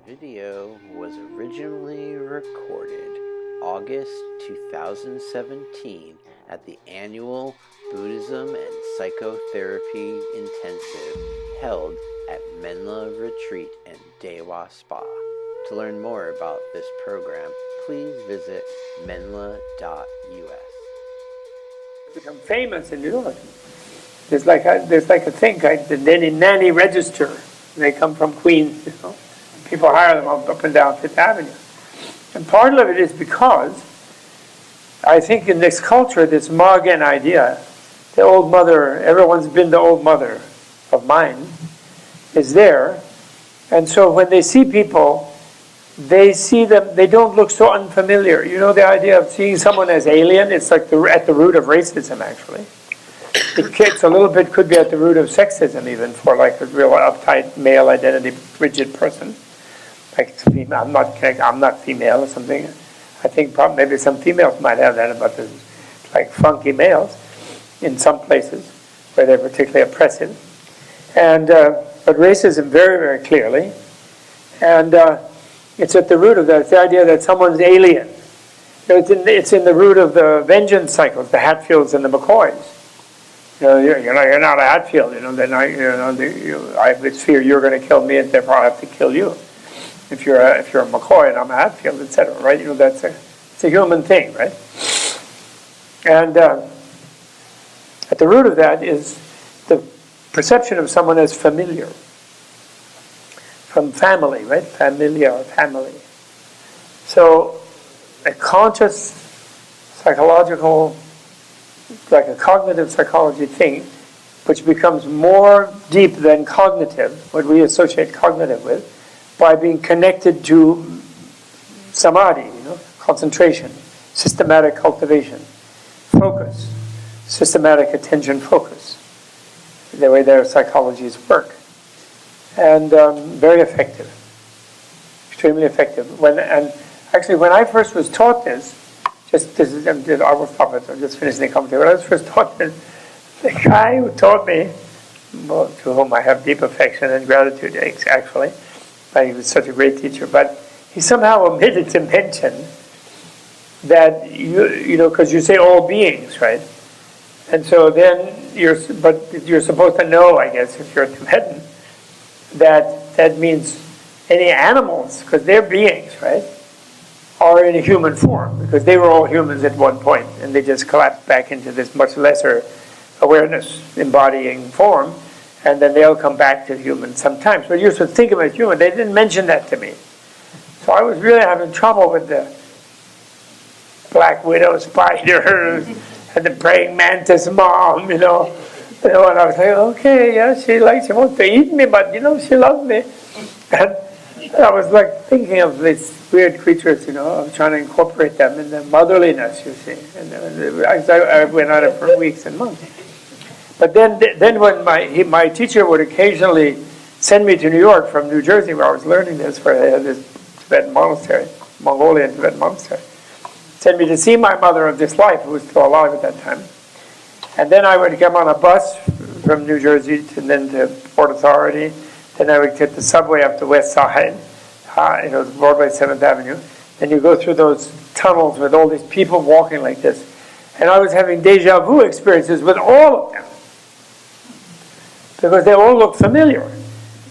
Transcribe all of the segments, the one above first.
video was originally recorded August 2017 at the annual Buddhism and Psychotherapy Intensive held at Menla Retreat and Dewa Spa. To learn more about this program, please visit menla.us. Become famous in New York. There's like a thing, the nanny register. They come from Queens, People hire them up and down Fifth Avenue. And part of it is because I think in this culture, this Morgan idea, the old mother, everyone's been the old mother of mine, is there. And so when they see people, they see them, they don't look so unfamiliar. You know, the idea of seeing someone as alien, it's like at the root of racism, actually. It's a little bit, could be at the root of sexism even, for like a real uptight male identity, rigid person. Like I'm not female or something. I think probably maybe some females might have that about the like funky males in some places where they're particularly oppressive. And but racism very, very clearly. And it's at the root of that. It's the idea that someone's alien. It's in the root of the vengeance cycles, the Hatfields and the McCoys. You're not a Hatfield. I fear you're going to kill me, and therefore I have to kill you. If you're a McCoy and I'm a Hatfield, etc. Right? It's a human thing, right? And at the root of that is the perception of someone as familiar, from family, right? Familiar, family. So a conscious psychological, like a cognitive psychology thing, which becomes more deep than cognitive, what we associate cognitive with, by being connected to samadhi, concentration, systematic cultivation, focus, systematic attention focus, the way their psychologies work. And very effective, extremely effective. When I first was taught this, I will stop it, I'm just finishing the commentary. When I was first taught this, the guy who taught me, to whom I have deep affection and gratitude, actually, he was such a great teacher, but he somehow omitted to mention that, because you say all beings, right? And so then you're supposed to know, I guess, if you're a Tibetan, that means any animals, because they're beings, right, are in a human form, because they were all humans at one point, and they just collapsed back into this much lesser awareness embodying form, and then they'll come back to human sometimes. But you should think of it as human. They didn't mention that to me. So I was really having trouble with the black widow spiders and the praying mantis mom, And I was like, okay, yeah, she wants to eat me, but, she loves me. And I was like thinking of these weird creatures, I was trying to incorporate them in the motherliness, you see. And I went at it for weeks and months. But then when my teacher would occasionally send me to New York from New Jersey, where I was learning this, where they had this Tibetan monastery, Mongolian Tibetan monastery, send me to see my mother of this life, who was still alive at that time. And then I would come on a bus from New Jersey and then to Port Authority. Then I would get the subway up the West Side, Broadway, 7th Avenue. Then you go through those tunnels with all these people walking like this. And I was having deja vu experiences with all of them, because they all look familiar.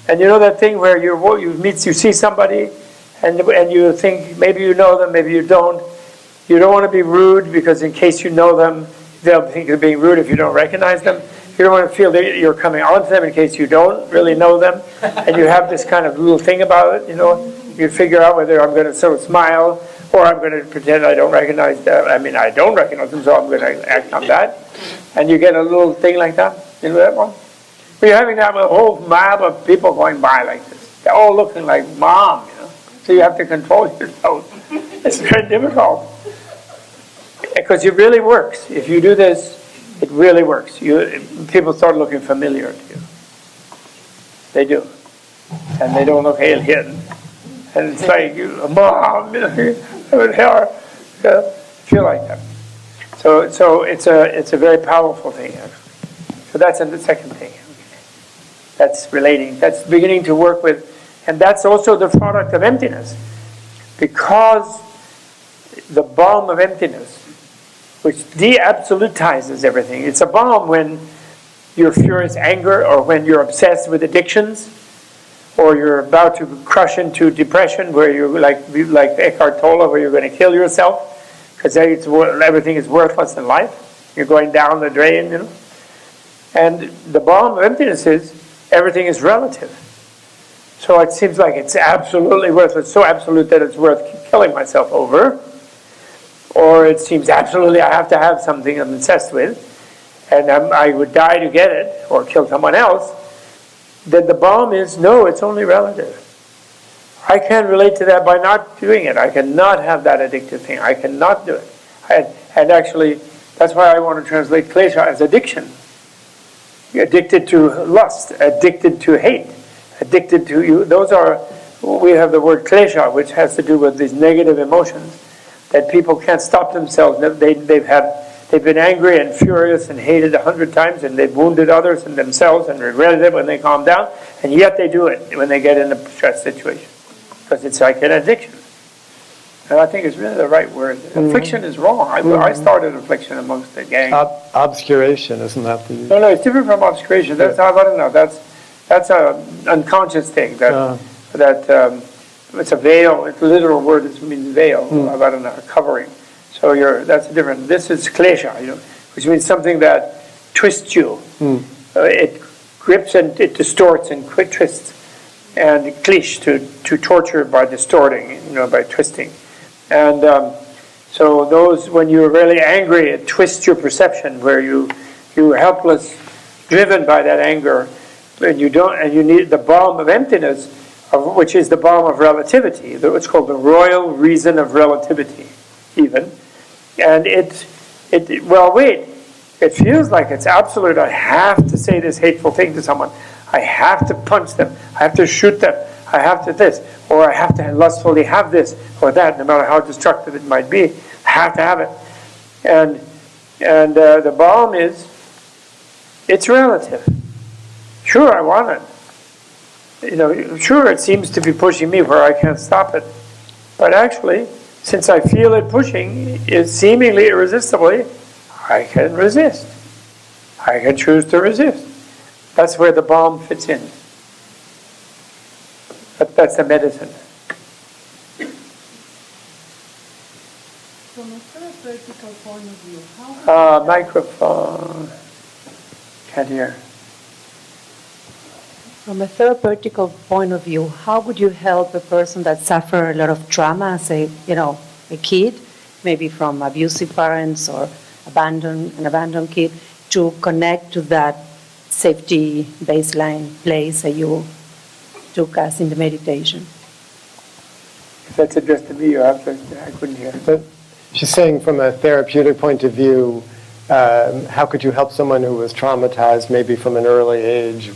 And you know that thing where you see somebody, and you think maybe you know them, maybe you don't. You don't want to be rude, because in case you know them, they'll think you're being rude if you don't recognize them. You don't want to feel that you're coming on to them in case you don't really know them. And you have this kind of little thing about it, You figure out whether I'm going to sort of smile, or I'm going to pretend I don't recognize them. I don't recognize them, so I'm going to act on that. And you get a little thing like that. You know that one? But you're having to have a whole mob of people going by like this. They're all looking like mom, So you have to control yourself. It's very difficult. Because it really works. If you do this, it really works. People start looking familiar to you. They do. And they don't look alien. And it's like, mom, I would feel like that. So it's a very powerful thing, actually. So that's the second thing. That's beginning to work with And that's also the product of emptiness. Because the balm of emptiness, which de-absolutizes everything. It's a balm when you're furious anger, or when you're obsessed with addictions, or you're about to crush into depression, where you're like Eckhart Tolle, where you're going to kill yourself because everything is worthless in life. You're going down the drain, you know. And the balm of emptiness is everything is relative. So it seems like it's absolutely worthless, so absolute that it's worth killing myself over. Or it seems absolutely I have to have something I'm obsessed with, and I would die to get it, or kill someone else. Then the balm is, no, it's only relative. I can't relate to that by not doing it. I cannot have that addictive thing. I cannot do it. And actually, that's why I want to translate klesha as addiction. You're addicted to lust, addicted to hate, addicted to you. Those are, we have the word klesha, which has to do with these negative emotions that people can't stop themselves. They've been angry and furious and hated 100 times, and they've wounded others and themselves and regretted it when they calm down, and yet they do it when they get in a stress situation, because it's like an addiction. And I think it's really the right word. Affliction is wrong. I started affliction amongst the gang. Obscuration, isn't that the... No, it's different from obscuration. That's I don't know. That's an unconscious thing. It's a veil. It's a literal word. It means veil. I don't know, covering. So that's different. This is klesha, you know, which means something that twists you. It grips and it distorts and twists, and klish to torture by distorting, you know, by twisting. And so those, when you're really angry, it twists your perception, where you're helpless, driven by that anger, and you need the balm of emptiness, which is the balm of relativity. It's called the royal reason of relativity, even. And it feels like it's absolute. I have to say this hateful thing to someone. I have to punch them. I have to shoot them. I have to this. Or I have to lustfully have this or that, no matter how destructive it might be. I have to have it. And the balm is, it's relative. Sure, I want it. You know, sure, it seems to be pushing me where I can't stop it. But actually, since I feel it pushing, is seemingly irresistibly, I can resist. I can choose to resist. That's where the balm fits in. That's the medicine. From a therapeutical point of view, how... Microphone. Can't hear. From a therapeutical point of view, how would you help a person that suffered a lot of trauma, say, a kid, maybe from abusive parents or an abandoned kid, to connect to that safety baseline place that you took us in the meditation? If that's addressed to me, I couldn't hear. But she's saying from a therapeutic point of view, how could you help someone who was traumatized, maybe from an early age,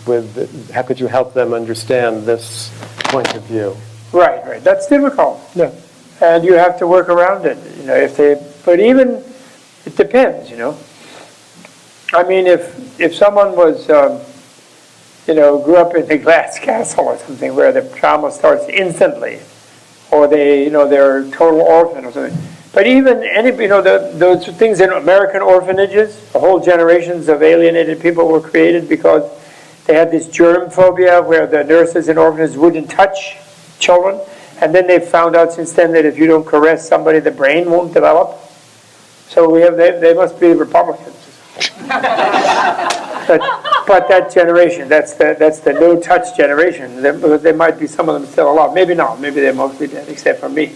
how could you help them understand this point of view? Right. That's difficult. Yeah. And you have to work around it. But even, it depends, I mean, if someone was, grew up in a glass castle or something where the trauma starts instantly, or they're a total orphan or something. But even those things in American orphanages, the whole generations of alienated people were created because they had this germ phobia where the nurses in orphanages wouldn't touch children. And then they've found out since then that if you don't caress somebody, the brain won't develop. So they must be Republicans. But that generation, that's the no-touch generation. There might be some of them still alive. Maybe not. Maybe they're mostly dead, except for me.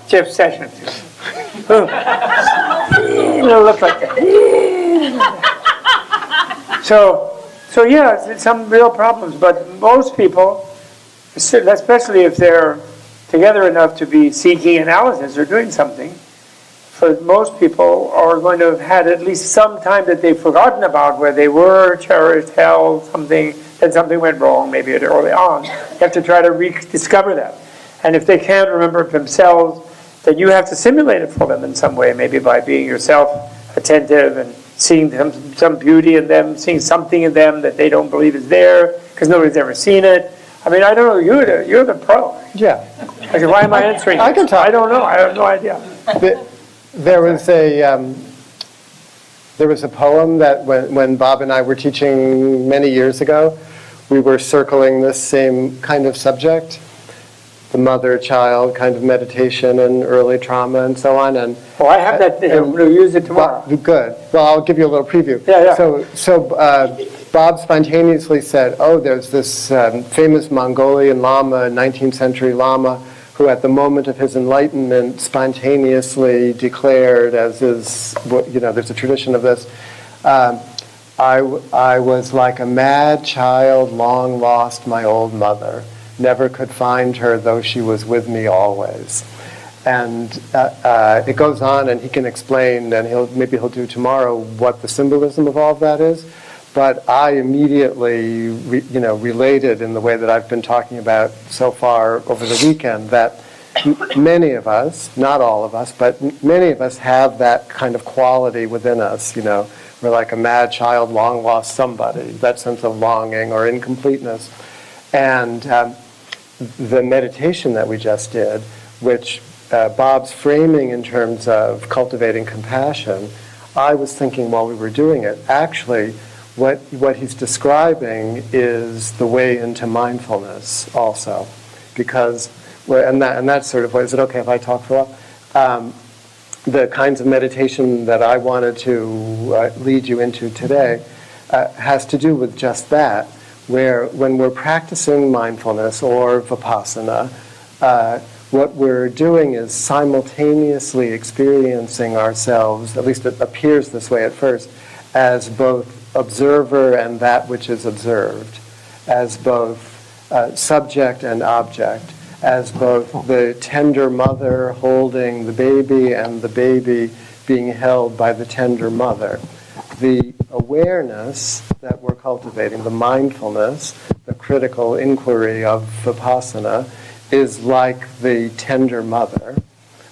Jeff Sessions. Look like that. So yeah, some real problems. But most people, especially if they're together enough to be seeking analysis or doing something, for most people are going to have had at least some time that they've forgotten about where they were cherished, held, something, then something went wrong, maybe early on. You have to try to rediscover that. And if they can't remember it themselves, then you have to simulate it for them in some way, maybe by being yourself attentive and seeing some beauty in them, seeing something in them that they don't believe is there because nobody's ever seen it. I mean, I don't know. You're the pro. Yeah. Okay, why am I answering? I can talk. I don't know. I have no idea. There was a poem that when Bob and I were teaching many years ago, we were circling this same kind of subject, the mother-child kind of meditation and early trauma and so on. And Oh, I have that. I'm going to use it tomorrow. Good. Well, I'll give you a little preview. Yeah. So Bob spontaneously said, oh, there's this famous Mongolian lama, 19th century lama, who at the moment of his enlightenment spontaneously declared, as is, there's a tradition of this, I was like a mad child, long lost my old mother. Never could find her, though she was with me always. And it goes on, and he can explain, and maybe he'll do tomorrow, what the symbolism of all of that is. But I immediately, related in the way that I've been talking about so far over the weekend, that many of us, not all of us, but many of us have that kind of quality within us, We're like a mad child, long lost somebody, that sense of longing or incompleteness. And the meditation that we just did, which Bob's framing in terms of cultivating compassion, I was thinking while we were doing it, actually, what he's describing is the way into mindfulness also. Because, and that's sort of, is it okay if I talk for a while? The kinds of meditation that I wanted to lead you into today has to do with just that, where when we're practicing mindfulness or vipassana, what we're doing is simultaneously experiencing ourselves, at least it appears this way at first, as both observer and that which is observed, as both subject and object, as both the tender mother holding the baby and the baby being held by the tender mother. The awareness that we're cultivating, the mindfulness, the critical inquiry of vipassana, is like the tender mother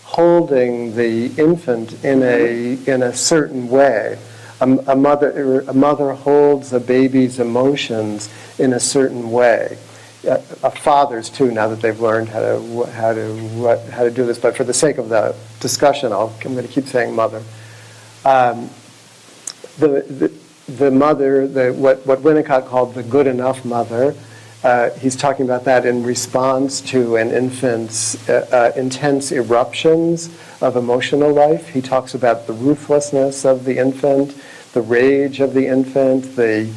holding the infant in a certain way. A mother holds a baby's emotions in a certain way. Fathers too, now that they've learned how to do this. But for the sake of the discussion, I'm going to keep saying mother. The mother, what Winnicott called the good enough mother, he's talking about that in response to an infant's intense eruptions of emotional life. He talks about the ruthlessness of the infant, the rage of the infant, the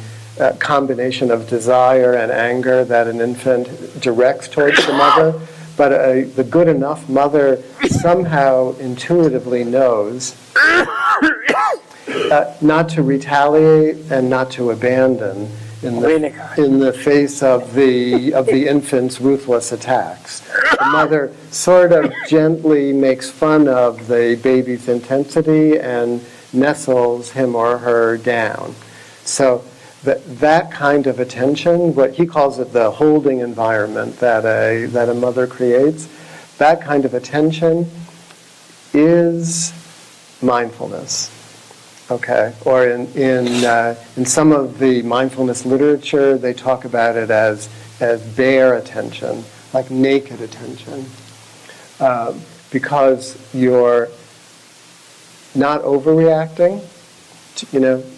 combination of desire and anger that an infant directs towards the mother. But the good enough mother somehow intuitively knows not to retaliate and not to abandon in the face of the infant's ruthless attacks. The mother sort of gently makes fun of the baby's intensity and nestles him or her down. So that kind of attention, what he calls it the holding environment that a mother creates, that kind of attention is mindfulness. Okay, or in some of the mindfulness literature, they talk about it as bare attention, like naked attention, because you're not overreacting,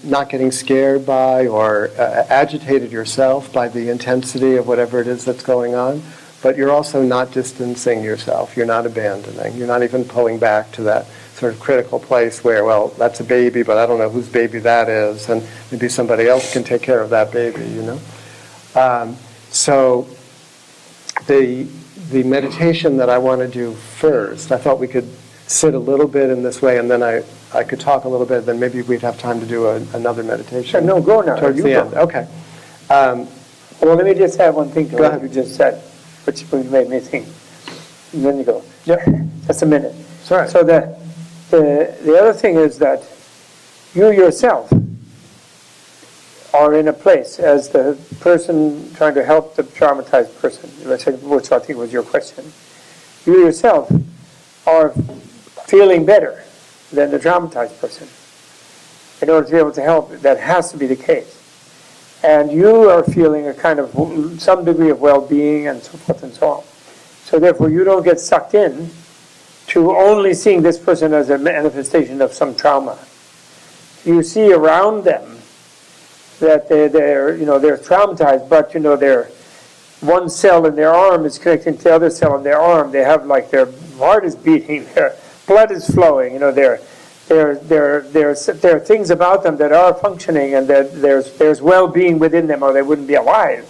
not getting scared by or agitated yourself by the intensity of whatever it is that's going on, but you're also not distancing yourself. You're not abandoning. You're not even pulling back to that sort of critical place where, well, that's a baby, but I don't know whose baby that is, and maybe somebody else can take care of that baby, So the meditation that I want to do first, I thought we could sit a little bit in this way, and then I could talk a little bit, then maybe we'd have time to do another meditation. No, go now. Towards the end. Okay. Well, let me just add one thing to Go what ahead. you just said, which made me think. And then you go. Yep. Just a minute. Sorry. So the other thing is that you yourself are in a place as the person trying to help the traumatized person, which I think was your question. You yourself are feeling better than the traumatized person. in order to be able to help. That has to be the case. And you are feeling a kind of some degree of well-being and so forth and so on. So therefore, you don't get sucked in to only seeing this person as a manifestation of some trauma. You see around them that they're traumatized, but they're one cell in their arm is connecting to the other cell in their arm. They have like their heart is beating, their blood is flowing. There are things about them that are functioning, and that there's well-being within them, or they wouldn't be alive.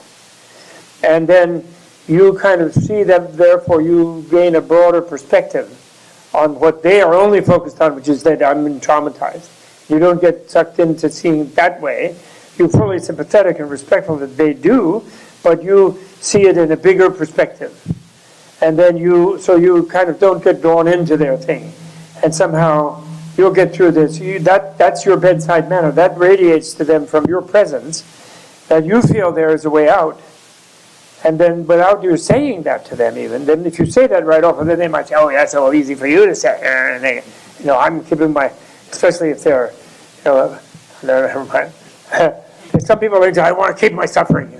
And then you kind of see them. Therefore, you gain a broader perspective on what they are only focused on, which is that I'm traumatized. You don't get sucked into seeing it that way. You're fully sympathetic and respectful that they do, but you see it in a bigger perspective. And then you kind of don't get drawn into their thing. And somehow you'll get through this. That's your bedside manner. That radiates to them from your presence, that you feel there is a way out. And then without you saying that to them even, then if you say that right off, then they might say, oh, that's all easy for you to say. And they, I'm keeping my, especially if they're, never mind. Some people are like, I want to keep my suffering,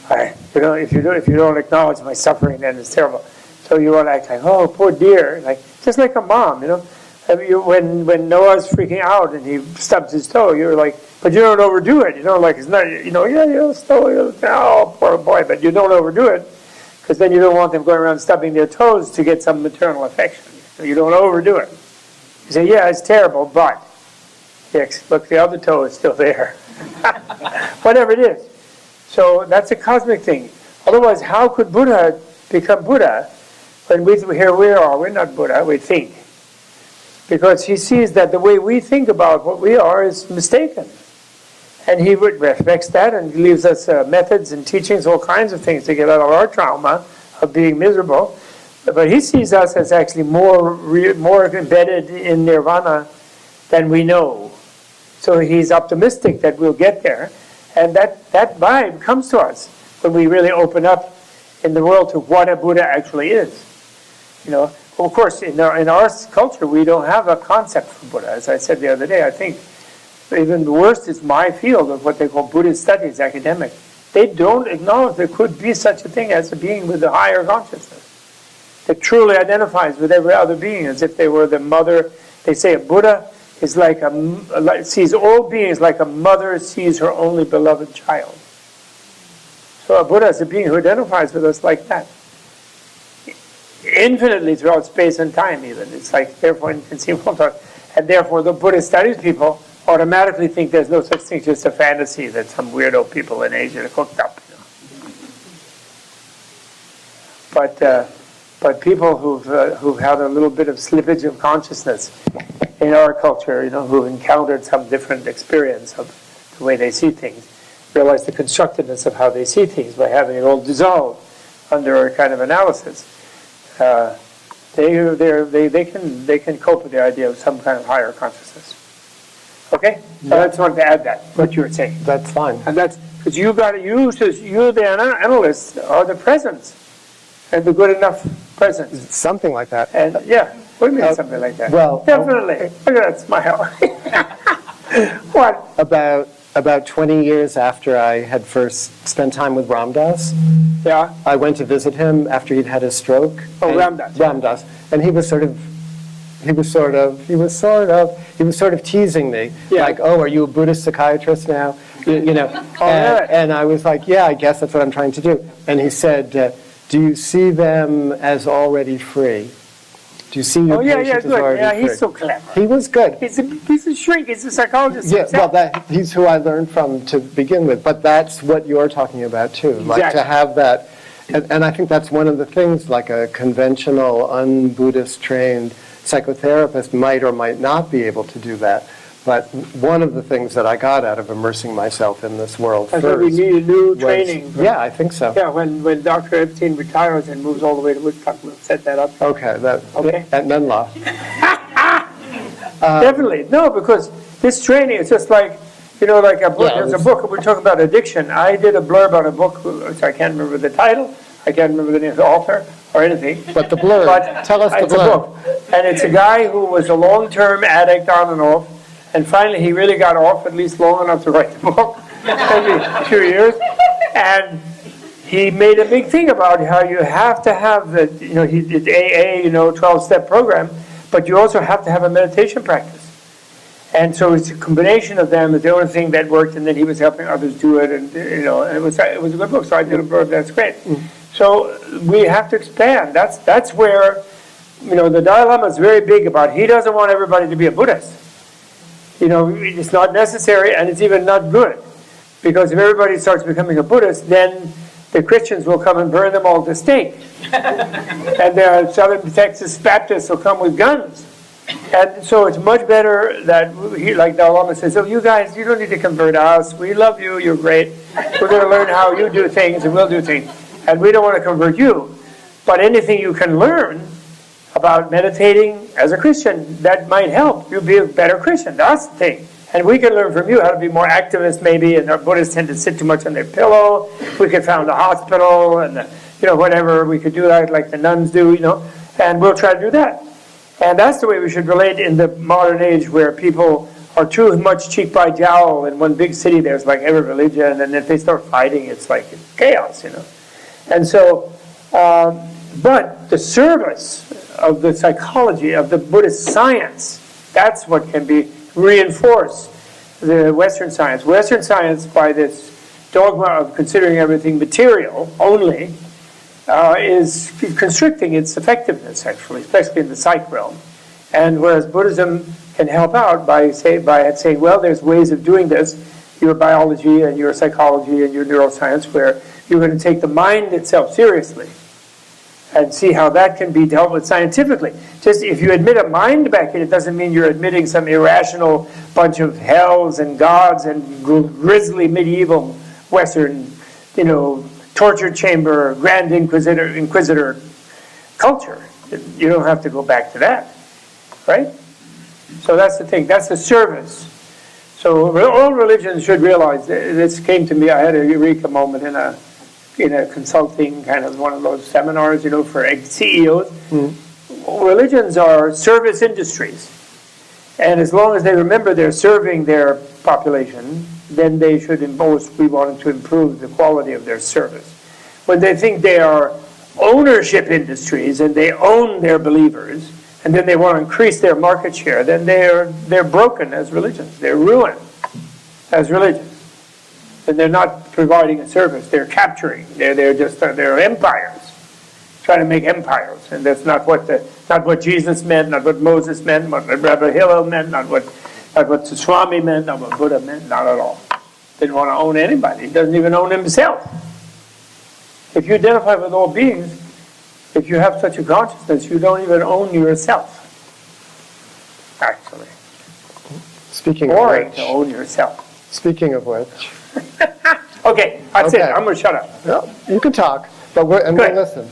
if you don't acknowledge my suffering, then it's terrible. So you want to act like, oh, poor dear, like just like a mom, when Noah's freaking out and he stubs his toe, you're like, but you don't overdo it, like it's not, oh, poor boy, but you don't overdo it, because then you don't want them going around stubbing their toes to get some maternal affection. So you don't overdo it. You say, yeah, it's terrible, but look, the other toe is still there. Whatever it is. So that's a cosmic thing. Otherwise, how could Buddha become Buddha when we're not Buddha, we think? Because he sees that the way we think about what we are is mistaken. And he respects that and leaves us methods and teachings, all kinds of things to get out of our trauma of being miserable. But he sees us as actually more embedded in nirvana than we know. So he's optimistic that we'll get there. And that vibe comes to us when we really open up in the world to what a Buddha actually is. Of course, in our culture, we don't have a concept for Buddha. As I said the other day, I think even the worst is my field of what they call Buddhist studies, academic. They don't acknowledge there could be such a thing as a being with a higher consciousness that truly identifies with every other being as if they were the mother. They say a Buddha is sees all beings like a mother sees her only beloved child. So a Buddha is a being who identifies with us like that. Infinitely throughout space and time even. It's like, therefore, inconceivable. And therefore, the Buddhist studies people automatically think there's no such thing, just a fantasy that some weirdo people in Asia cooked up. But people who've had a little bit of slippage of consciousness in our culture, who've encountered some different experience of the way they see things, realize the constructiveness of how they see things by having it all dissolved under a kind of analysis. They can cope with the idea of some kind of higher consciousness. Okay? So I just wanted to add that, what you were saying. That's fine. And that's because you the analysts, are the presence, and the good enough presence. Something like that. And what do you mean something like that? Well, definitely. Look at that smile. What? About 20 years after I had first spent time with Ram Dass, I went to visit him after he'd had a stroke. Oh, Ram Dass. Ram Dass. And he was sort of teasing me, like, oh, are you a Buddhist psychiatrist now? And I was like, yeah, I guess that's what I'm trying to do. And he said, do you see them as already free? Do you see your patients as already free? He's so clever. He was good. He's a shrink. He's a psychologist. Yeah, well, he's who I learned from to begin with. But that's what you're talking about too, like to have that. And I think that's one of the things, like a conventional, un-Buddhist trained psychotherapist might or might not be able to do that. But one of the things that I got out of immersing myself in this world I think we need a new training. Yeah, I think so. Yeah, when Dr. Epstein retires and moves all the way to Woodstock, we'll set that up. Okay, at Menla. Definitely. No, because this training is just like, like a book. There's a book, we're talking about addiction. I did a blurb on a book, which I can't remember the title, I can't remember the name of the author or anything. But the blurb, tell us the blurb. It's a book. And it's a guy who was a long-term addict on and off, And finally, he really got off, at least long enough to write the book, maybe a few years. And he made a big thing about how you have to have the, he did AA, 12-step program, but you also have to have a meditation practice. And so it's a combination of them. It's the only thing that worked, and then he was helping others do it, and and it was a good book. So I did a book. That's great. So we have to expand. That's where the Dalai Lama is very big about. He doesn't want everybody to be a Buddhist. It's not necessary, and it's even not good, because if everybody starts becoming a Buddhist, then the Christians will come and burn them all to stake, and the Southern Texas Baptists will come with guns. And so it's much better that, like Dalai Lama says, you guys, you don't need to convert us. We love you. You're great. We're going to learn how you do things, and we'll do things. And we don't want to convert you. But anything you can learn about meditating as a Christian, that might help you be a better Christian. That's the thing. And we can learn from you how to be more activist, maybe. And our Buddhists tend to sit too much on their pillow. We could found a hospital and, whatever. We could do that like the nuns do, And we'll try to do that. And that's the way we should relate in the modern age, where people are too much cheek by jowl. In one big city, there's like every religion, and if they start fighting, it's like chaos, And so, but the service of the psychology, of the Buddhist science, that's what can be reinforced the Western science. Western science, by this dogma of considering everything material only, is constricting its effectiveness, actually, especially in the psych realm. And whereas Buddhism can help out by saying, well, there's ways of doing this, your biology and your psychology and your neuroscience, where you're going to take the mind itself seriously and see how that can be dealt with scientifically. Just if you admit a mind back in, it doesn't mean you're admitting some irrational bunch of hells and gods and grisly medieval Western, torture chamber, Grand Inquisitor culture. You don't have to go back to that, right? So that's the thing. That's the service. So all religions should realize. This came to me. I had a eureka moment in a consulting kind of one of those seminars, for CEOs. Religions are service industries, and as long as they remember they're serving their population, then they should be wanting to improve the quality of their service. When they think they are ownership industries and they own their believers, and then they want to increase their market share, then they're broken as religions. They're ruined as religions. And they're not providing a service. They're capturing. They're empires, trying to make empires, and that's not what Jesus meant, not what Moses meant, not what Rabbi Hillel meant, not what Swami meant, not what Buddha meant, not at all. Didn't want to own anybody. He doesn't even own himself. If you identify with all beings, if you have such a consciousness, you don't even own yourself. Actually, Speaking boring of which, to own yourself. Speaking of which, Okay, that's it. Okay. I'm going to shut up. no, you can talk, but we'll Good. listen.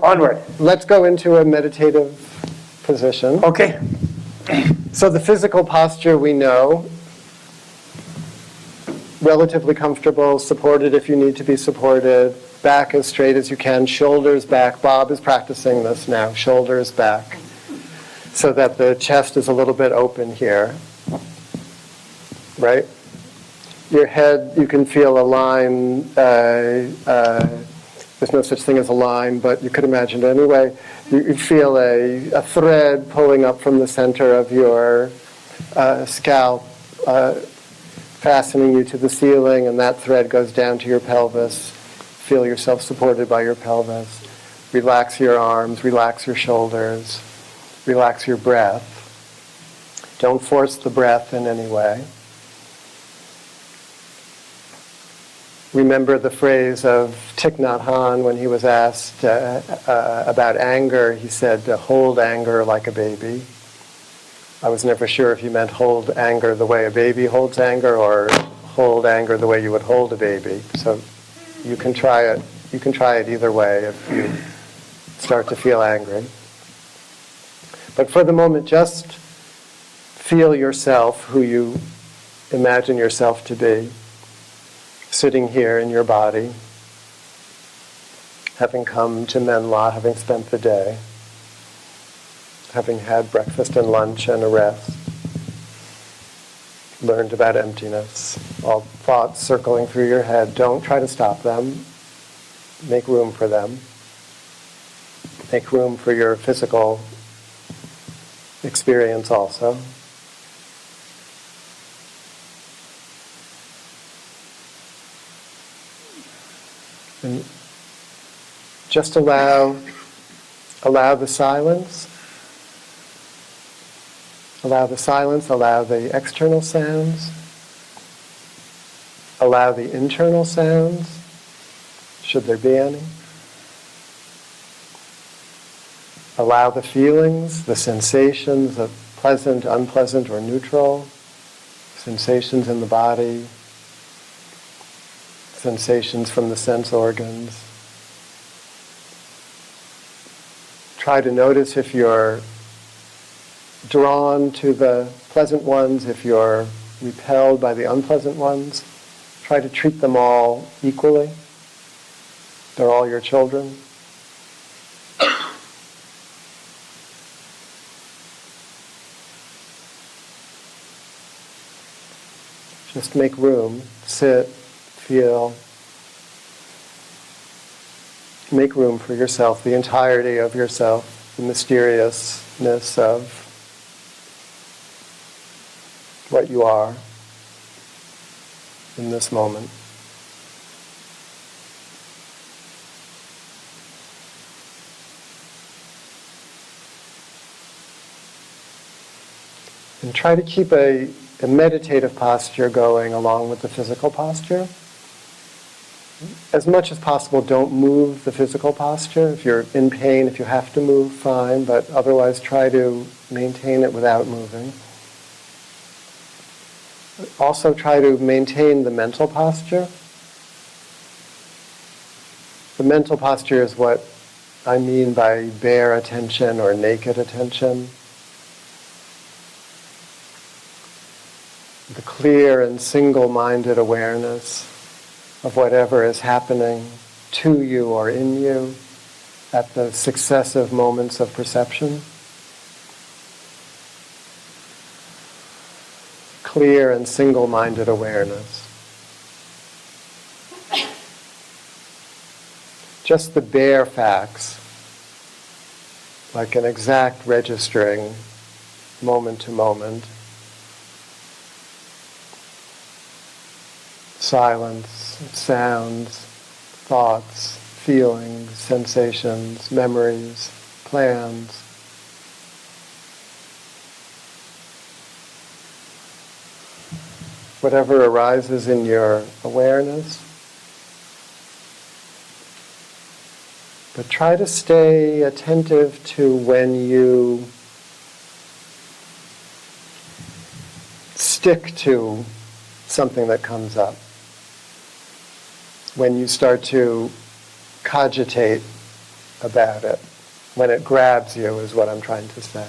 Onward. Let's go into a meditative position. Okay. So the physical posture we know, relatively comfortable, supported if you need to be supported, back as straight as you can, shoulders back. Bob is practicing this now, shoulders back, so that the chest is a little bit open here, right? Your head, you can feel a line, there's no such thing as a line, but you could imagine it anyway. You feel a thread pulling up from the center of your scalp, fastening you to the ceiling, and that thread goes down to your pelvis. Feel yourself supported by your pelvis. Relax your arms, relax your shoulders, relax your breath. Don't force the breath in any way. Remember the phrase of Thich Nhat Hanh when he was asked about anger. He said, hold anger like a baby. I was never sure if he meant hold anger the way a baby holds anger or hold anger the way you would hold a baby. So you can try it. You can try it either way if you start to feel angry. But for the moment, just feel yourself, who you imagine yourself to be, sitting here in your body, having come to Menla, having spent the day, having had breakfast and lunch and a rest, learned about emptiness, all thoughts circling through your head. Don't try to stop them. Make room for them. Make room for your physical experience also. And just allow the silence. Allow the silence, allow the external sounds. Allow the internal sounds, should there be any. Allow the feelings, the sensations of pleasant, unpleasant, or neutral, sensations in the body, sensations from the sense organs. Try to notice if you're drawn to the pleasant ones, if you're repelled by the unpleasant ones. Try to treat them all equally. They're all your children. Just make room, sit, feel. Make room for yourself, the entirety of yourself, the mysteriousness of what you are in this moment. And try to keep a meditative posture going along with the physical posture. As much as possible, don't move the physical posture. If you're in pain, if you have to move, fine, but otherwise try to maintain it without moving. Also try to maintain the mental posture. The mental posture is what I mean by bare attention or naked attention. The clear and single-minded awareness of whatever is happening to you or in you at the successive moments of perception. Clear and single-minded awareness. Just the bare facts, like an exact registering moment to moment. Silence, sounds, thoughts, feelings, sensations, memories, plans. Whatever arises in your awareness. But try to stay attentive to when you stick to something that comes up. When you start to cogitate about it, when it grabs you is what I'm trying to say.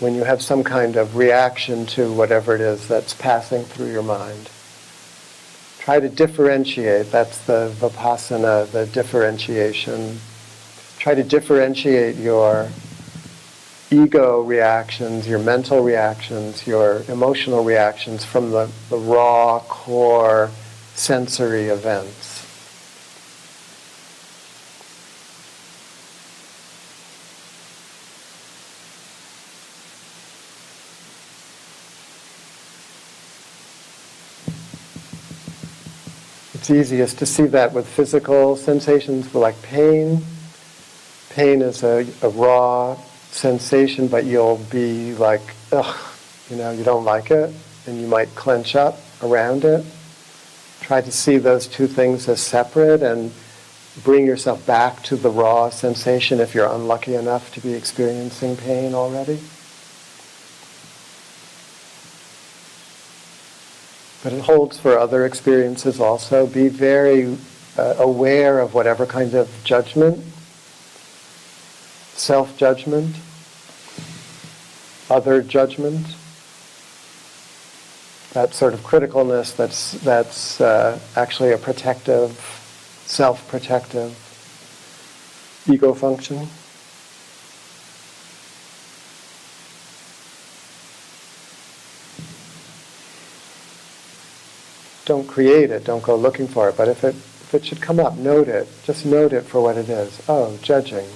When you have some kind of reaction to whatever it is that's passing through your mind. Try to differentiate, that's the vipassana, the differentiation. Try to differentiate your ego reactions, your mental reactions, your emotional reactions from the raw, core, sensory events. It's easiest to see that with physical sensations like pain. Pain is a raw sensation, but you'll be like, ugh, you don't like it, and you might clench up around it. Try to see those two things as separate and bring yourself back to the raw sensation if you're unlucky enough to be experiencing pain already. But it holds for other experiences also. Be very aware of whatever kind of judgment, self-judgment, other judgment, that sort of criticalness that's actually a protective, self-protective ego function. Don't create it, don't go looking for it, but if it should come up, note it. Just note it for what it is. Oh, judging.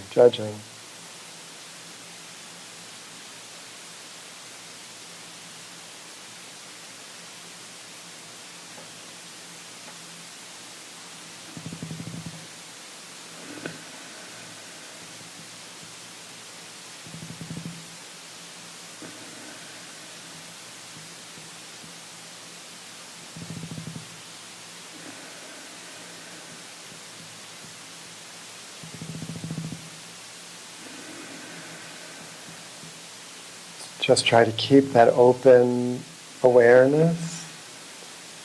Just try to keep that open awareness,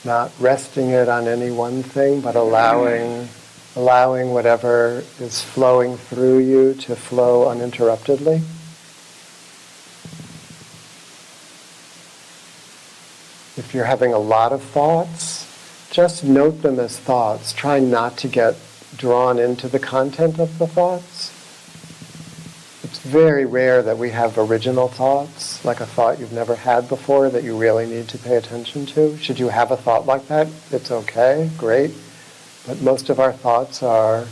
not resting it on any one thing, but allowing whatever is flowing through you to flow uninterruptedly. If you're having a lot of thoughts, just note them as thoughts. Try not to get drawn into the content of the thoughts. It's very rare that we have original thoughts, like a thought you've never had before that you really need to pay attention to. Should you have a thought like that, it's okay, great. But most of our thoughts are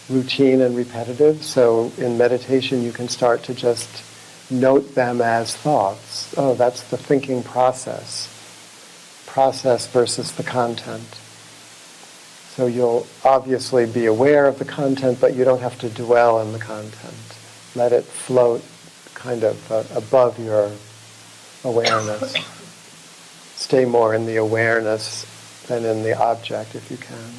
routine and repetitive, so in meditation you can start to just note them as thoughts. Oh, that's the thinking process. Process versus the content. So you'll obviously be aware of the content, but you don't have to dwell in the content. Let it float kind of above your awareness. Stay more in the awareness than in the object if you can.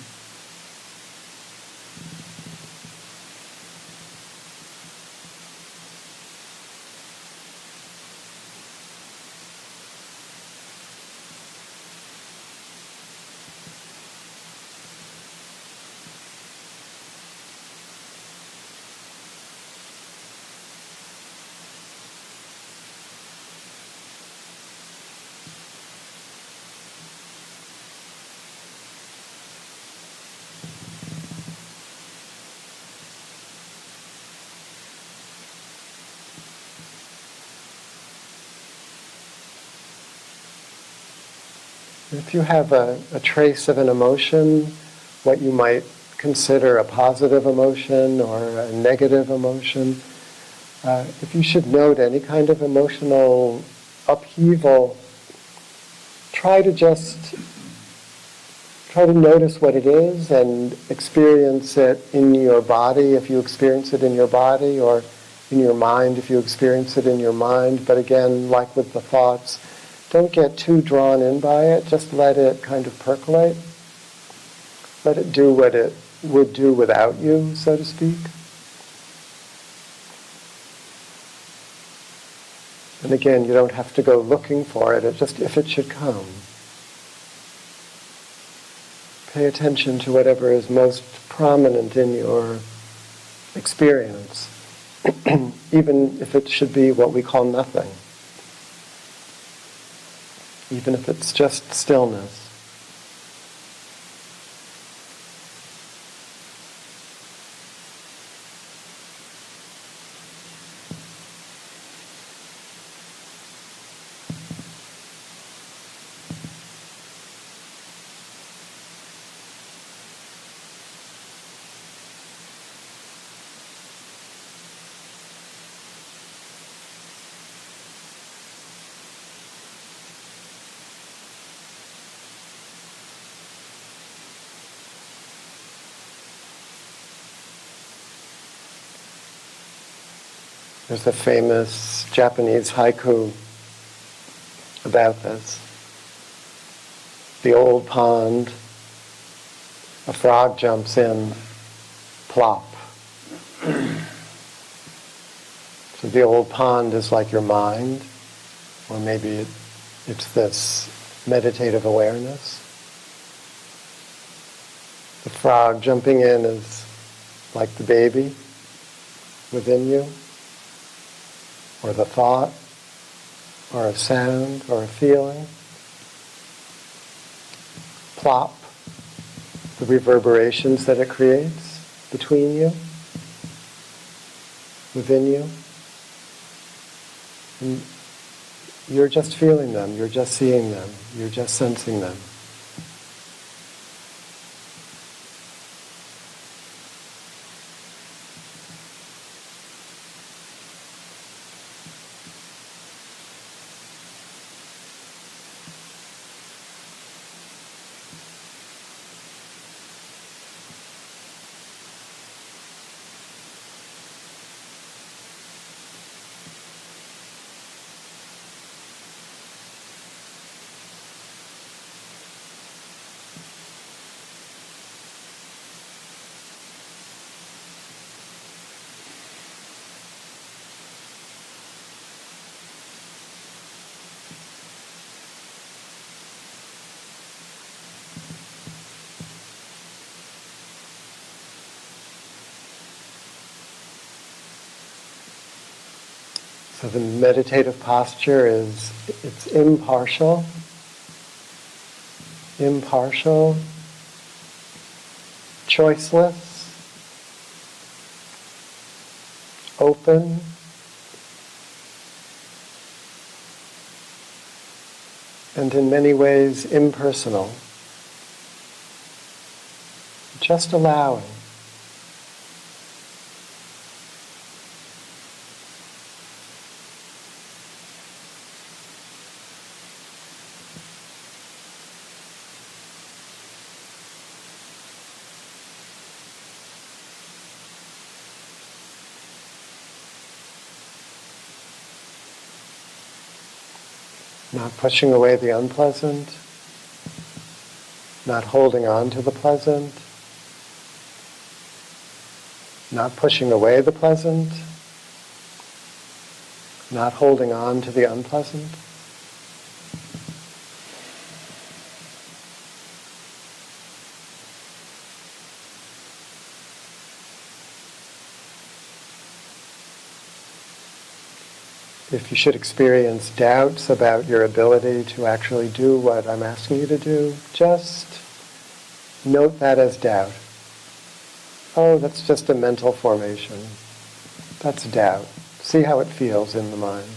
If you have a trace of an emotion, what you might consider a positive emotion or a negative emotion, if you should note any kind of emotional upheaval, try to notice what it is and experience it in your body if you experience it in your body, or in your mind if you experience it in your mind. But again, like with the thoughts, don't get too drawn in by it. Just let it kind of percolate. Let it do what it would do without you, so to speak. And again, you don't have to go looking for it. It just, if it should come. Pay attention to whatever is most prominent in your experience, even if it should be what we call nothing. Even if it's just stillness. There's a famous Japanese haiku about this. The old pond, a frog jumps in, plop. So the old pond is like your mind, or maybe it's this meditative awareness. The frog jumping in is like the baby within you, or the thought, or a sound, or a feeling. Plop, the reverberations that it creates between you, within you. And you're just feeling them, you're just seeing them, you're just sensing them. So the meditative posture is, it's impartial, choiceless, open, and in many ways impersonal. Just allowing. Not pushing away the unpleasant, not holding on to the pleasant, not pushing away the pleasant, not holding on to the unpleasant. If you should experience doubts about your ability to actually do what I'm asking you to do, just note that as doubt. Oh, that's just a mental formation. That's doubt. See how it feels in the mind.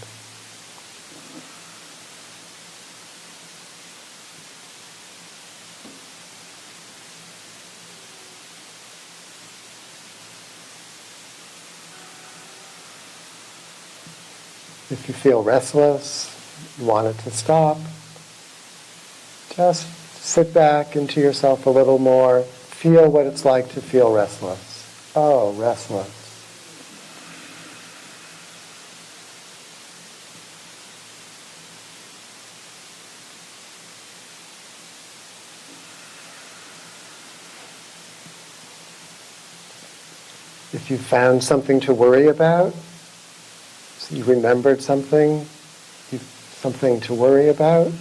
If you feel restless, you want it to stop, just sit back into yourself a little more. Feel what it's like to feel restless. Oh, restless. If you found something to worry about, so you remembered something, something to worry about,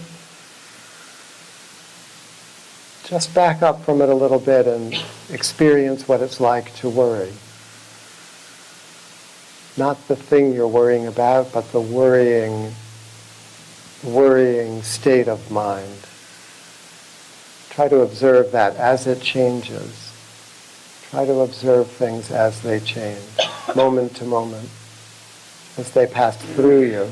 just back up from it a little bit and experience what it's like to worry. Not the thing you're worrying about, but the worrying state of mind. Try to observe that as it changes. Try to observe things as they change, moment to moment, as they pass through you.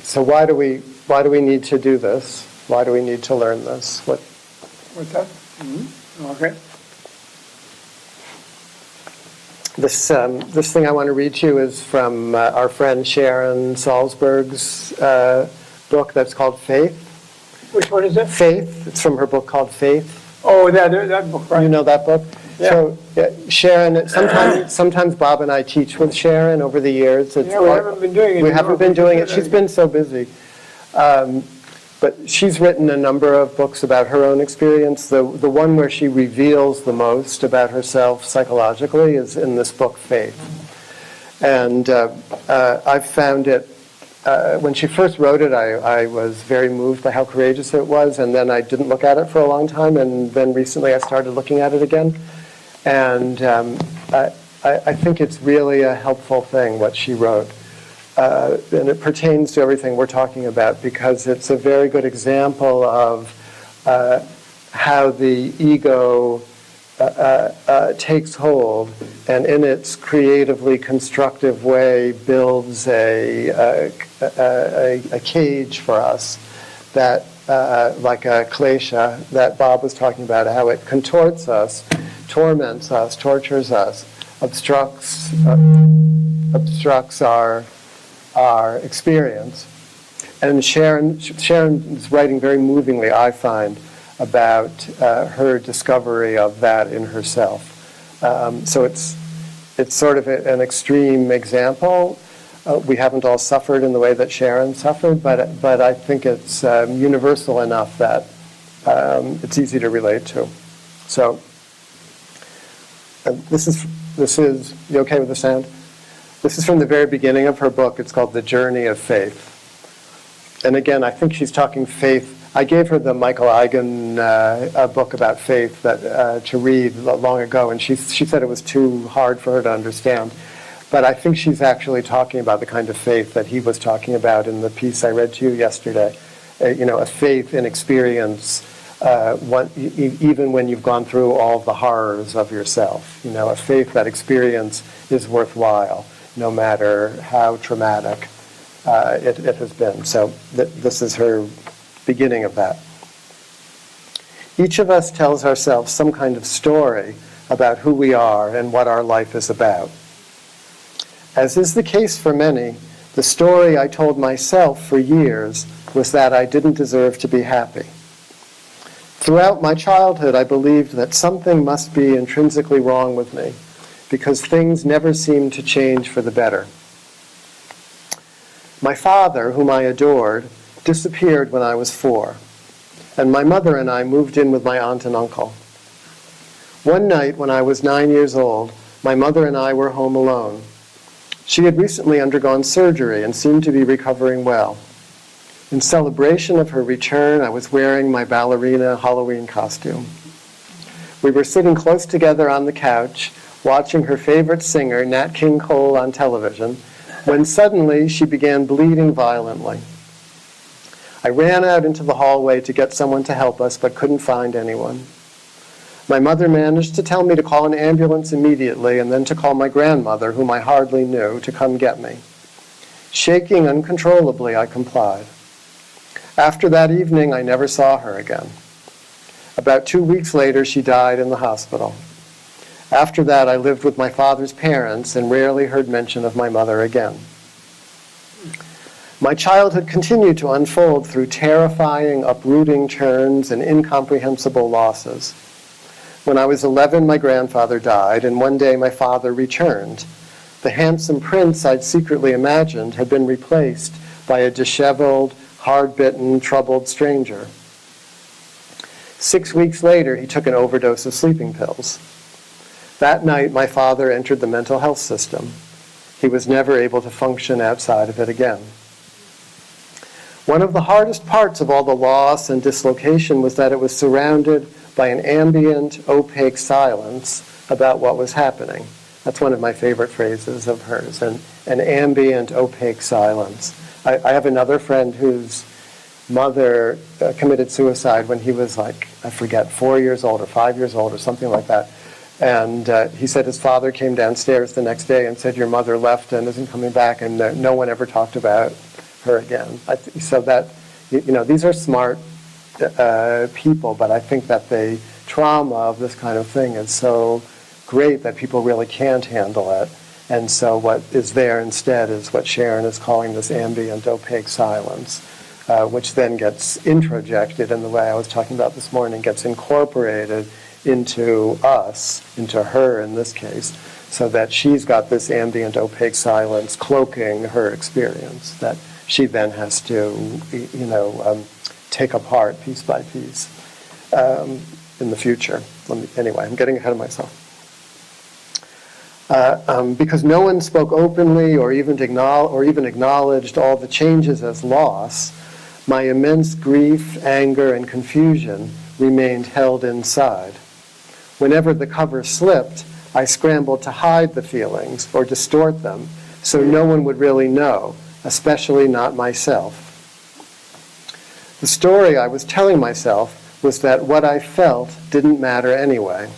So why do we need to do this? Why do we need to learn this? What's that? Mm-hmm. Okay. This thing I want to read to you is from our friend Sharon Salzberg's book that's called Faith. Which one is it? Faith. It's from her book called Faith. Oh, that book, right? You know that book? Yeah. So Sharon, sometimes Bob and I teach with Sharon over the years. We haven't been doing it. We haven't been doing it. She's been so busy. But she's written a number of books about her own experience. The one where she reveals the most about herself psychologically is in this book, Faith. And I've found it when she first wrote it, I was very moved by how courageous it was, and then I didn't look at it for a long time, and then recently I started looking at it again. And I think it's really a helpful thing, what she wrote. And it pertains to everything we're talking about, because it's a very good example of how the ego takes hold and in its creatively constructive way builds a cage for us that, like a klesha that Bob was talking about, how it contorts us, torments us, tortures us, obstructs our experience. And Sharon's writing very movingly, I find, about her discovery of that in herself. So it's sort of an extreme example. We haven't all suffered in the way that Sharon suffered, but I think it's universal enough that it's easy to relate to. So this is, you okay with the sound? This is from the very beginning of her book. It's called The Journey of Faith. And again, I think she's talking faith. I gave her the Michael Eigen book about faith to read long ago, and she said it was too hard for her to understand. But I think she's actually talking about the kind of faith that he was talking about in the piece I read to you yesterday. A faith in experience, even when you've gone through all the horrors of yourself. A faith that experience is worthwhile, no matter how traumatic it has been. So this is her beginning of that. Each of us tells ourselves some kind of story about who we are and what our life is about. As is the case for many, the story I told myself for years was that I didn't deserve to be happy. Throughout my childhood, I believed that something must be intrinsically wrong with me, because things never seemed to change for the better. My father, whom I adored, disappeared when I was 4, and my mother and I moved in with my aunt and uncle. One night when I was 9 years old, my mother and I were home alone. She had recently undergone surgery and seemed to be recovering well. In celebration of her return, I was wearing my ballerina Halloween costume. We were sitting close together on the couch, watching her favorite singer, Nat King Cole, on television, when suddenly she began bleeding violently. I ran out into the hallway to get someone to help us, but couldn't find anyone. My mother managed to tell me to call an ambulance immediately and then to call my grandmother, whom I hardly knew, to come get me. Shaking uncontrollably, I complied. After that evening, I never saw her again. About 2 weeks later, she died in the hospital. After that, I lived with my father's parents and rarely heard mention of my mother again. My childhood continued to unfold through terrifying, uprooting turns and incomprehensible losses. When I was 11, my grandfather died, and one day my father returned. The handsome prince I'd secretly imagined had been replaced by a disheveled, hard-bitten, troubled stranger. 6 weeks later, he took an overdose of sleeping pills. That night, my father entered the mental health system. He was never able to function outside of it again. One of the hardest parts of all the loss and dislocation was that it was surrounded by an ambient, opaque silence about what was happening. That's one of my favorite phrases of hers, an ambient, opaque silence. I have another friend whose mother committed suicide when he was 4 years old or 5 years old or something like that. And he said his father came downstairs the next day and said, "Your mother left and isn't coming back," and no one ever talked about her again. So that, these are smart people, but I think that the trauma of this kind of thing is so great that people really can't handle it. And so what is there instead is what Sharon is calling this ambient, opaque silence, which then gets introjected in the way I was talking about this morning, gets incorporated into us, into her in this case, so that she's got this ambient, opaque silence cloaking her experience that she then has to, take apart piece by piece in the future. Anyway, I'm getting ahead of myself. Because no one spoke openly or even acknowledged all the changes as loss, my immense grief, anger, and confusion remained held inside. Whenever the cover slipped, I scrambled to hide the feelings or distort them so no one would really know, especially not myself. The story I was telling myself was that what I felt didn't matter anyway.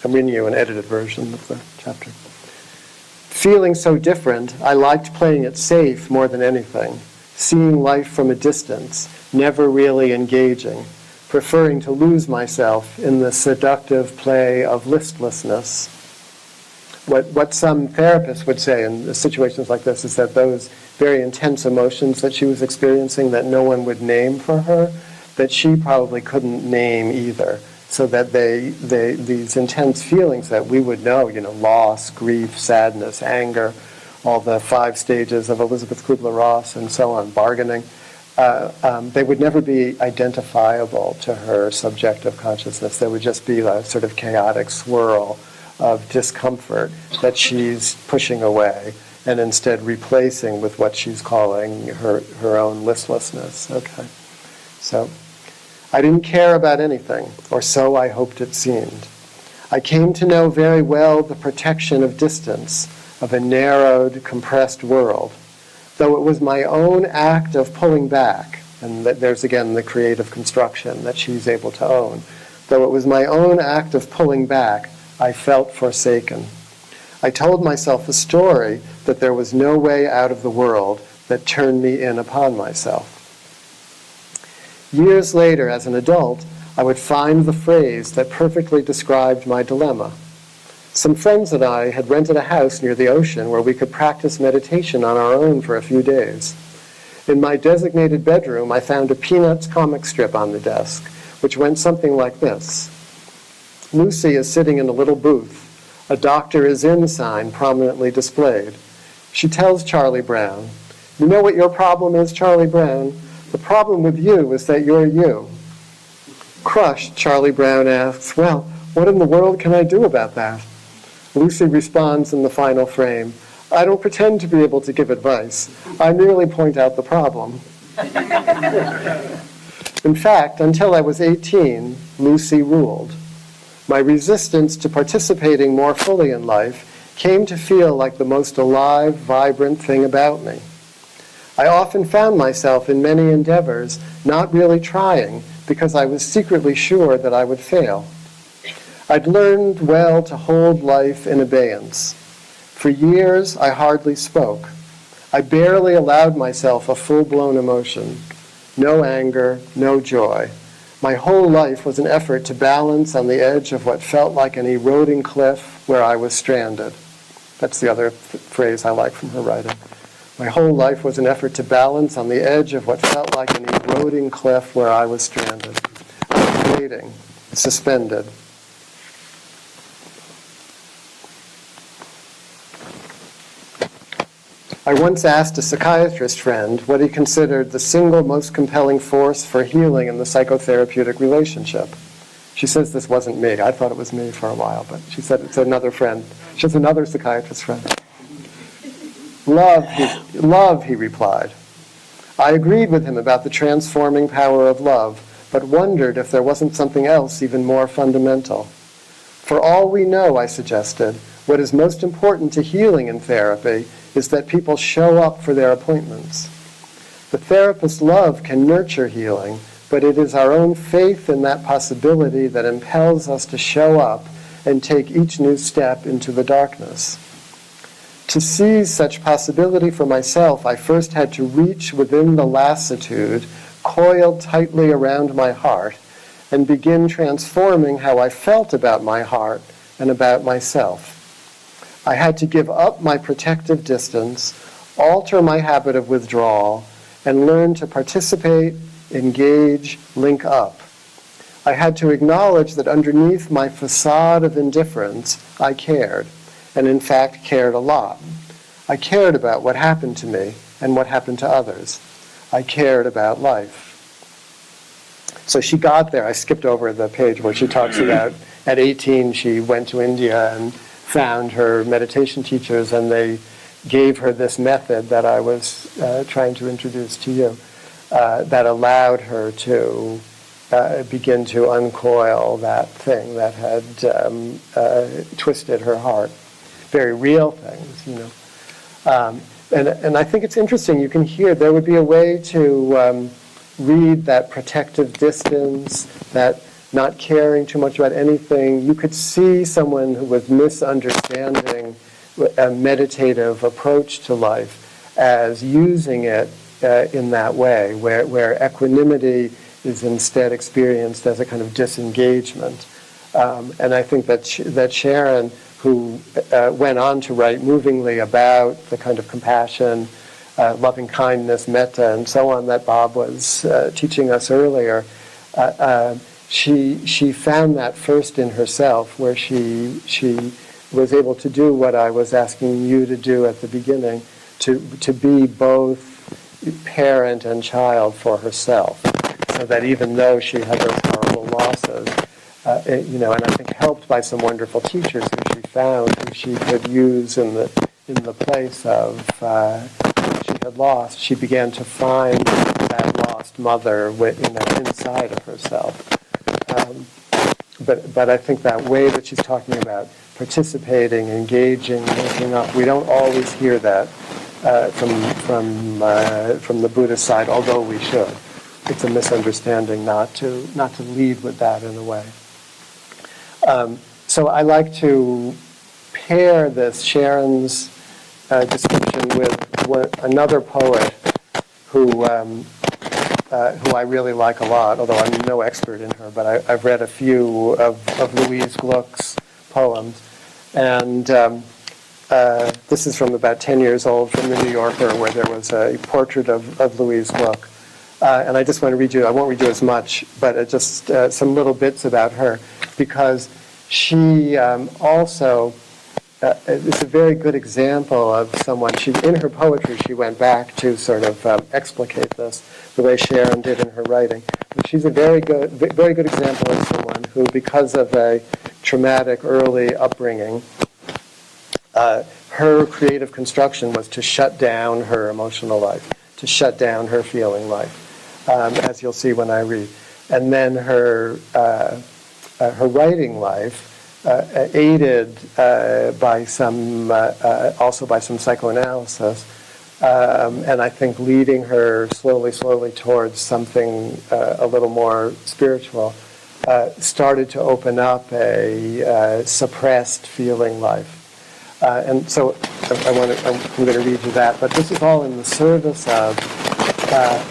I'm reading you an edited version of the chapter. Feeling so different, I liked playing it safe more than anything, seeing life from a distance, never really engaging, preferring to lose myself in the seductive play of listlessness. What some therapists would say in situations like this is that those very intense emotions that she was experiencing that no one would name for her, that she probably couldn't name either. So that these intense feelings that we would know, loss, grief, sadness, anger, all the 5 stages of Elizabeth Kubler-Ross and so on, bargaining, they would never be identifiable to her subjective consciousness. There would just be a sort of chaotic swirl of discomfort that she's pushing away and instead replacing with what she's calling her own listlessness. Okay, so I didn't care about anything, or so I hoped it seemed. I came to know very well the protection of distance, of a narrowed, compressed world, though it was my own act of pulling back, and there's again the creative construction that she's able to own. Though it was my own act of pulling back, I felt forsaken. I told myself a story that there was no way out of the world that turned me in upon myself. Years later, as an adult, I would find the phrase that perfectly described my dilemma. Some friends and I had rented a house near the ocean where we could practice meditation on our own for a few days. In my designated bedroom, I found a Peanuts comic strip on the desk, which went something like this. Lucy is sitting in a little booth. A doctor is in sign prominently displayed. She tells Charlie Brown, "You know what your problem is, Charlie Brown? The problem with you is that you're you." Crushed, Charlie Brown asks, "Well, what in the world can I do about that?" Lucy responds in the final frame, "I don't pretend to be able to give advice. I merely point out the problem." In fact, until I was 18, Lucy ruled. My resistance to participating more fully in life came to feel like the most alive, vibrant thing about me. I often found myself in many endeavors not really trying because I was secretly sure that I would fail. I'd learned well to hold life in abeyance. For years, I hardly spoke. I barely allowed myself a full-blown emotion. No anger, no joy. My whole life was an effort to balance on the edge of what felt like an eroding cliff where I was stranded. That's the other phrase I like from her writing. My whole life was an effort to balance on the edge of what felt like an eroding cliff where I was stranded. I was waiting, suspended. I once asked a psychiatrist friend what he considered the single most compelling force for healing in the psychotherapeutic relationship. She says this wasn't me. I thought it was me for a while, but she said it's another friend. She has another psychiatrist friend. Love, he replied. I agreed with him about the transforming power of love, but wondered if there wasn't something else even more fundamental. For all we know, I suggested, what is most important to healing in therapy is that people show up for their appointments. The therapist's love can nurture healing, but it is our own faith in that possibility that impels us to show up and take each new step into the darkness. To seize such possibility for myself, I first had to reach within the lassitude coiled tightly around my heart and begin transforming how I felt about my heart and about myself. I had to give up my protective distance, alter my habit of withdrawal, and learn to participate, engage, link up. I had to acknowledge that underneath my facade of indifference, I cared, and in fact cared a lot. I cared about what happened to me and what happened to others. I cared about life. So she got there. I skipped over the page where she talks about at 18, she went to India and found her meditation teachers, and they gave her this method that I was trying to introduce to you, that allowed her to begin to uncoil that thing that had twisted her heart. Very real things, you know. And I think it's interesting, you can hear there would be a way to read that protective distance, that not caring too much about anything. You could see someone who was misunderstanding a meditative approach to life as using it in that way, where equanimity is instead experienced as a kind of disengagement. And I think that Sharon, who went on to write movingly about the kind of compassion, loving kindness, metta, and so on that Bob was teaching us earlier, she found that first in herself, where she was able to do what I was asking you to do at the beginning, to be both parent and child for herself, so that even though she had those horrible losses, you know, and I think helped by some wonderful teachers who she found, who she could use in the place of what she had lost, she began to find that lost mother, you know, inside of herself. But I think that way that she's talking about participating, engaging, waking up, we don't always hear that from the Buddhist side, although we should. It's a misunderstanding not to lead with that in a way. So I like to pair this Sharon's description with another poet who I really like a lot, although I'm no expert in her, but I've read a few of Louise Gluck's poems. And this is from about 10 years old, from the New Yorker, where there was a portrait of Louise Gluck. And I just want to read you, I won't read you as much, but just some little bits about her, because she also is a very good example of someone, in her poetry she went back to sort of explicate this, the way Sharon did in her writing. But she's a very good example of someone who, because of a traumatic early upbringing, her creative construction was to shut down her emotional life, to shut down her feeling life, as you'll see when I read. And then her writing life, aided by some, also by some psychoanalysis, and I think leading her slowly towards something a little more spiritual, started to open up a suppressed feeling life. And so I'm going to read you that, but this is all in the service of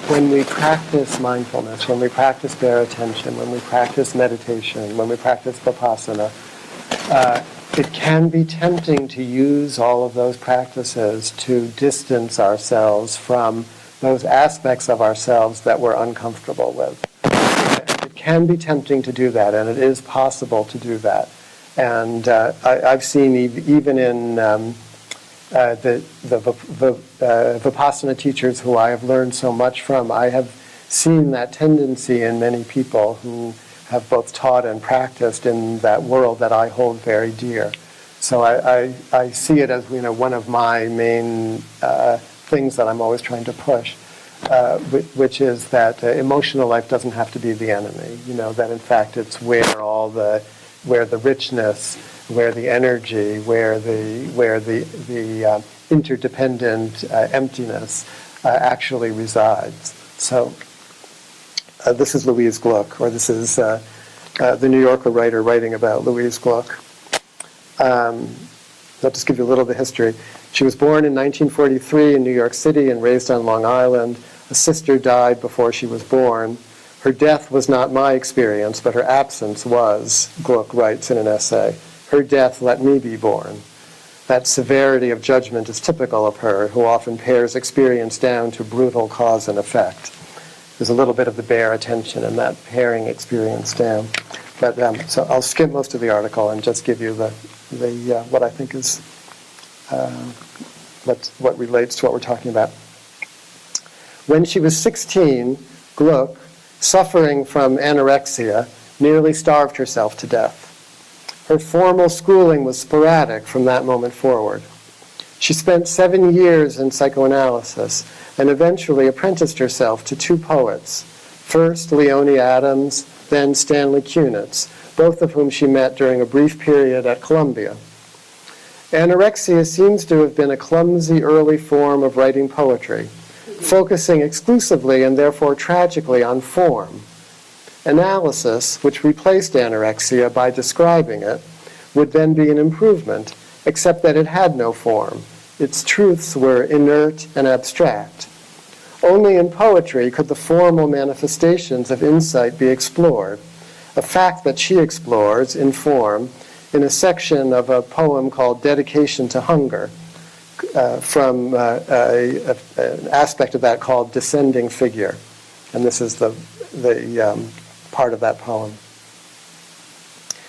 when we practice mindfulness, when we practice bare attention, when we practice meditation, when we practice vipassana, it can be tempting to use all of those practices to distance ourselves from those aspects of ourselves that we're uncomfortable with. It can be tempting to do that, and it is possible to do that. And I've seen even in the Vipassana teachers who I have learned so much from, I have seen that tendency in many people who have both taught and practiced in that world that I hold very dear. So I see it as, you know, one of my main things that I'm always trying to push, which is that emotional life doesn't have to be the enemy. You know, that in fact it's where the richness, where the energy, where the interdependent emptiness actually resides. So this is Louise Gluck, or this is the New Yorker writer writing about Louise Gluck. I'll just give you a little of the history. She was born in 1943 in New York City and raised on Long Island. A sister died before she was born. Her death was not my experience, but her absence was, Gluck writes in an essay. Her death let me be born. That severity of judgment is typical of her, who often pares experience down to brutal cause and effect. There's a little bit of the bare attention in that paring experience down. But so I'll skip most of the article and just give you the what I think is what relates to what we're talking about. When she was 16, Gluck, suffering from anorexia, nearly starved herself to death. Her formal schooling was sporadic from that moment forward. She spent 7 years in psychoanalysis and eventually apprenticed herself to 2 poets, first Leone Adams, then Stanley Kunitz, both of whom she met during a brief period at Columbia. Anorexia seems to have been a clumsy early form of writing poetry, focusing exclusively and therefore tragically on form. Analysis, which replaced anorexia by describing it, would then be an improvement, except that it had no form. Its truths were inert and abstract. Only in poetry could the formal manifestations of insight be explored, a fact that she explores in form in a section of a poem called Dedication to Hunger, from an aspect of that called Descending Figure. And this is the part of that poem.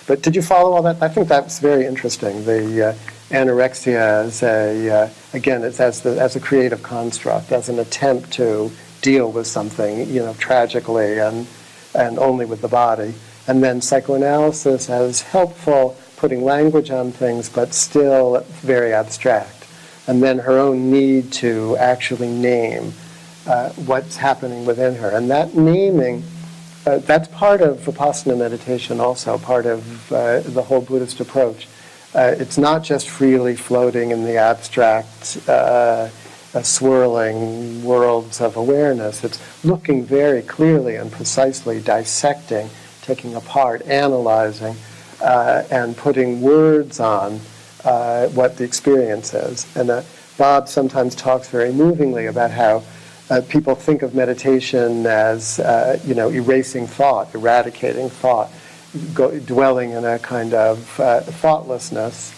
But did you follow all that? I think that's very interesting. The anorexia as again, it's as a creative construct, as an attempt to deal with something, tragically and only with the body. And then psychoanalysis as helpful, putting language on things, but still very abstract. And then her own need to actually name what's happening within her. And that naming, that's part of Vipassana meditation also, part of the whole Buddhist approach. It's not just freely floating in the abstract, swirling worlds of awareness. It's looking very clearly and precisely, dissecting, taking apart, analyzing, and putting words on what the experience is. And Bob sometimes talks very movingly about how people think of meditation as, erasing thought, eradicating thought, dwelling in a kind of thoughtlessness,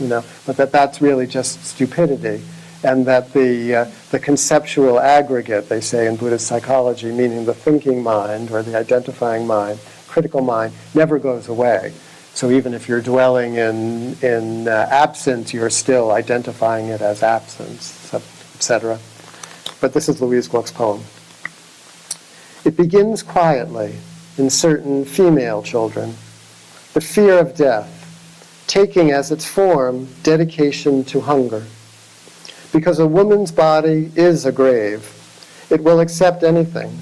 but that's really just stupidity. And that the conceptual aggregate, they say in Buddhist psychology, meaning the thinking mind or the identifying mind, critical mind, never goes away. So even if you're dwelling in absence, you're still identifying it as absence, etc. But this is Louise Gluck's poem. It begins quietly in certain female children. The fear of death, taking as its form dedication to hunger. Because a woman's body is a grave. It will accept anything.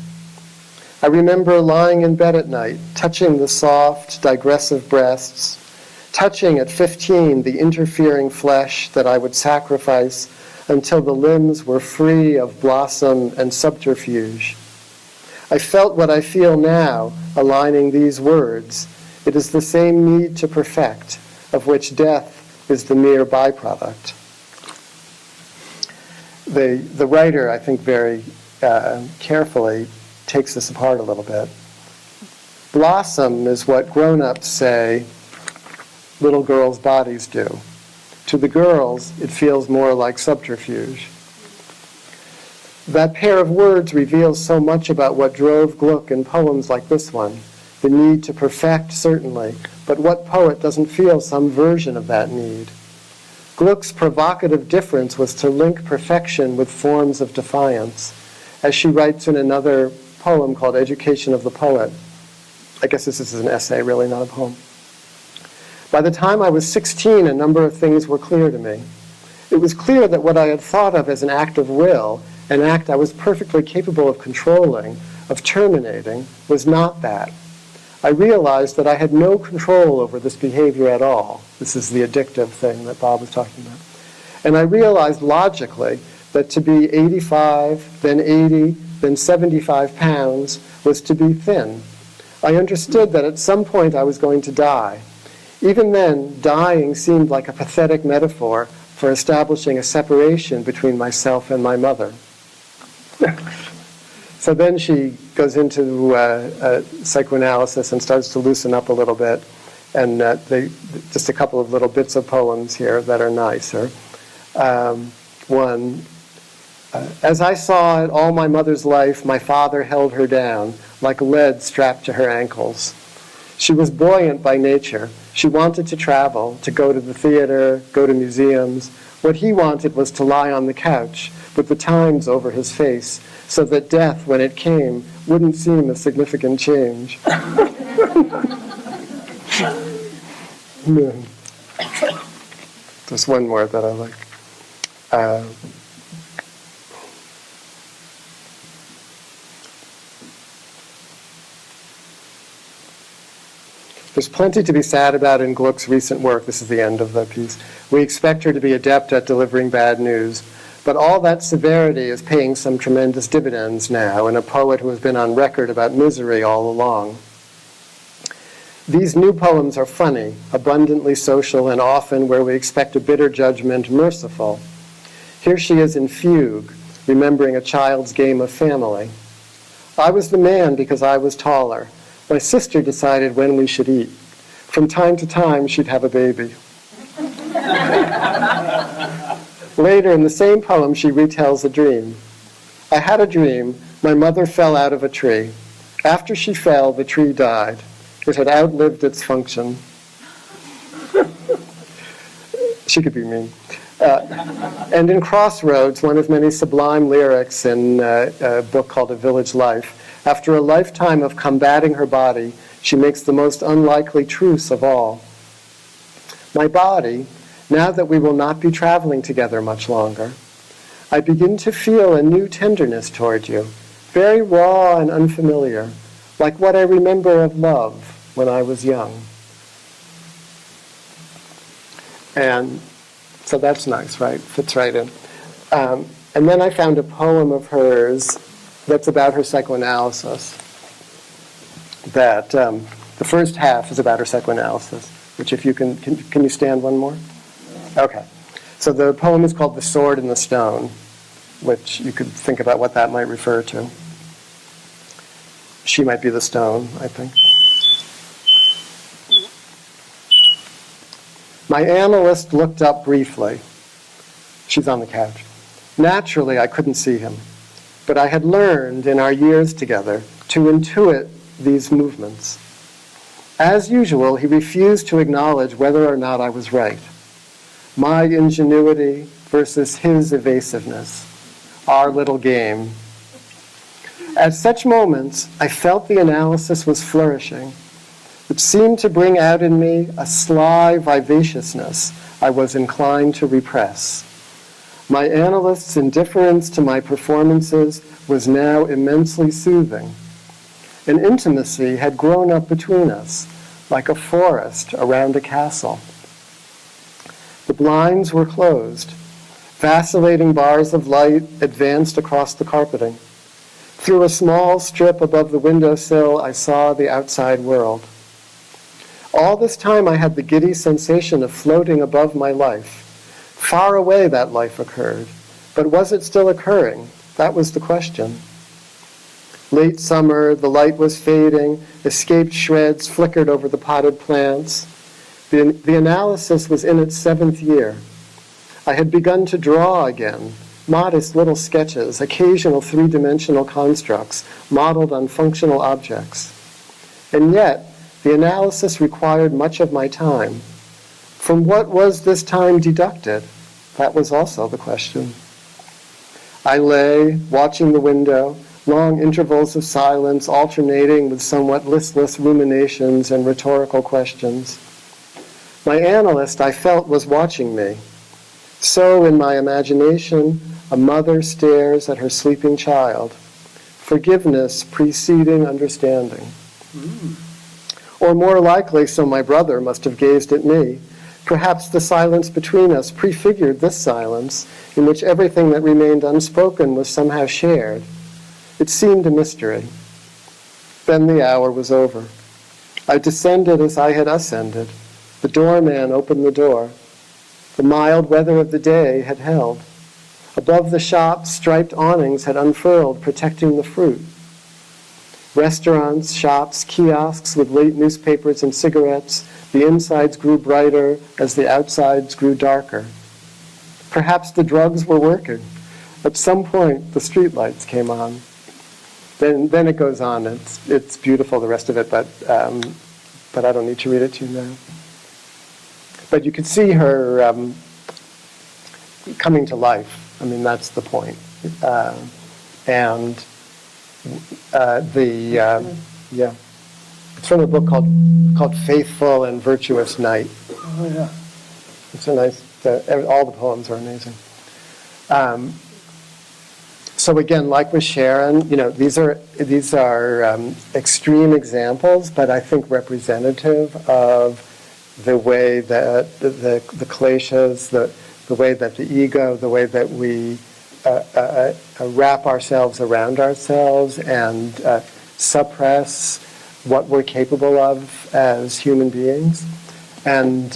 I remember lying in bed at night, touching the soft, digressive breasts, touching at 15 the interfering flesh that I would sacrifice until the limbs were free of blossom and subterfuge. I felt what I feel now, aligning these words. It is the same need to perfect, of which death is the mere byproduct. The writer, I think, very carefully takes this apart a little bit. Blossom is what grown-ups say little girls' bodies do. To the girls, it feels more like subterfuge. That pair of words reveals so much about what drove Gluck in poems like this one. The need to perfect, certainly, but what poet doesn't feel some version of that need? Gluck's provocative difference was to link perfection with forms of defiance, as she writes in another poem called Education of the Poet. I guess this is an essay, really, not a poem. By the time I was 16, a number of things were clear to me. It was clear that what I had thought of as an act of will, an act I was perfectly capable of controlling, of terminating, was not that. I realized that I had no control over this behavior at all. This is the addictive thing that Bob was talking about. And I realized logically that to be 85, then 80, then 75 pounds was to be thin. I understood that at some point I was going to die. Even then, dying seemed like a pathetic metaphor for establishing a separation between myself and my mother. So then she goes into psychoanalysis and starts to loosen up a little bit. And just a couple of little bits of poems here that are nicer. One, as I saw it all my mother's life, my father held her down, like lead strapped to her ankles. She was buoyant by nature. She wanted to travel, to go to the theater, go to museums. What he wanted was to lie on the couch with the Times over his face, so that death, when it came, wouldn't seem a significant change. There's one more that I like. There's plenty to be sad about in Gluck's recent work. This is the end of the piece. We expect her to be adept at delivering bad news, but all that severity is paying some tremendous dividends now in a poet who has been on record about misery all along. These new poems are funny, abundantly social, and often, where we expect a bitter judgment, merciful. Here she is in Fugue, remembering a child's game of family. I was the man because I was taller. My sister decided when we should eat. From time to time, she'd have a baby. Later, in the same poem, she retells a dream. I had a dream. My mother fell out of a tree. After she fell, the tree died. It had outlived its function. She could be mean. And in Crossroads, one of many sublime lyrics in a book called A Village Life, after a lifetime of combating her body, she makes the most unlikely truce of all. My body, now that we will not be traveling together much longer, I begin to feel a new tenderness toward you, very raw and unfamiliar, like what I remember of love when I was young. And so that's nice, right? Fits right in. And then I found a poem of hers that's about her psychoanalysis. That the first half is about her psychoanalysis, which if you can you stand one more? Okay. So the poem is called The Sword and the Stone, which you could think about what that might refer to. She might be the stone, I think. My analyst looked up briefly. She's on the couch. Naturally, I couldn't see him, but I had learned in our years together to intuit these movements. As usual, he refused to acknowledge whether or not I was right. My ingenuity versus his evasiveness. Our little game. At such moments, I felt the analysis was flourishing. It seemed to bring out in me a sly vivaciousness I was inclined to repress. My analyst's indifference to my performances was now immensely soothing. An intimacy had grown up between us, like a forest around a castle. The blinds were closed. Vacillating bars of light advanced across the carpeting. Through a small strip above the windowsill, I saw the outside world. All this time I had the giddy sensation of floating above my life. Far away that life occurred, but was it still occurring? That was the question. Late summer, the light was fading, escaped shreds flickered over the potted plants. The analysis was in its 7th year. I had begun to draw again, modest little sketches, occasional 3-dimensional constructs modeled on functional objects. And yet, the analysis required much of my time. From what was this time deducted? That was also the question. I lay, watching the window, long intervals of silence alternating with somewhat listless ruminations and rhetorical questions. My analyst, I felt, was watching me. So, in my imagination, a mother stares at her sleeping child, forgiveness preceding understanding. Or more likely, so my brother must have gazed at me. Perhaps the silence between us prefigured this silence, in which everything that remained unspoken was somehow shared. It seemed a mystery. Then the hour was over. I descended as I had ascended. The doorman opened the door. The mild weather of the day had held. Above the shop, striped awnings had unfurled, protecting the fruit. Restaurants, shops, kiosks with late newspapers and cigarettes, the insides grew brighter as the outsides grew darker. Perhaps the drugs were working. At some point, the streetlights came on. Then it goes on. It's beautiful, the rest of it, but I don't need to read it to you now. But you could see her coming to life. I mean, that's the point. It's from a book called Faithful and Virtuous Night. Oh, yeah. It's a nice, all the poems are amazing. So again, like with Sharon, these are extreme examples, but I think representative of the way that the kleshas, the way that the ego, the way that we wrap ourselves around ourselves and suppress what we're capable of as human beings. And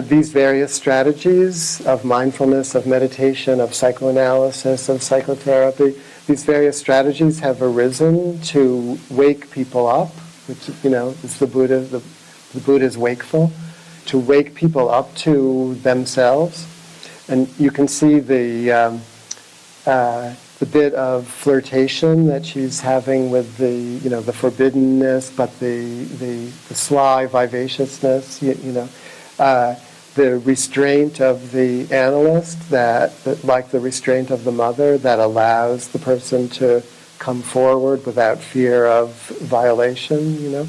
these various strategies of mindfulness, of meditation, of psychoanalysis, of psychotherapy, these various strategies have arisen to wake people up, which, is the Buddha, the Buddha is wakeful, to wake people up to themselves. And you can see the bit of flirtation that she's having with the forbiddenness, but the sly vivaciousness, the restraint of the analyst, that like the restraint of the mother, that allows the person to come forward without fear of violation,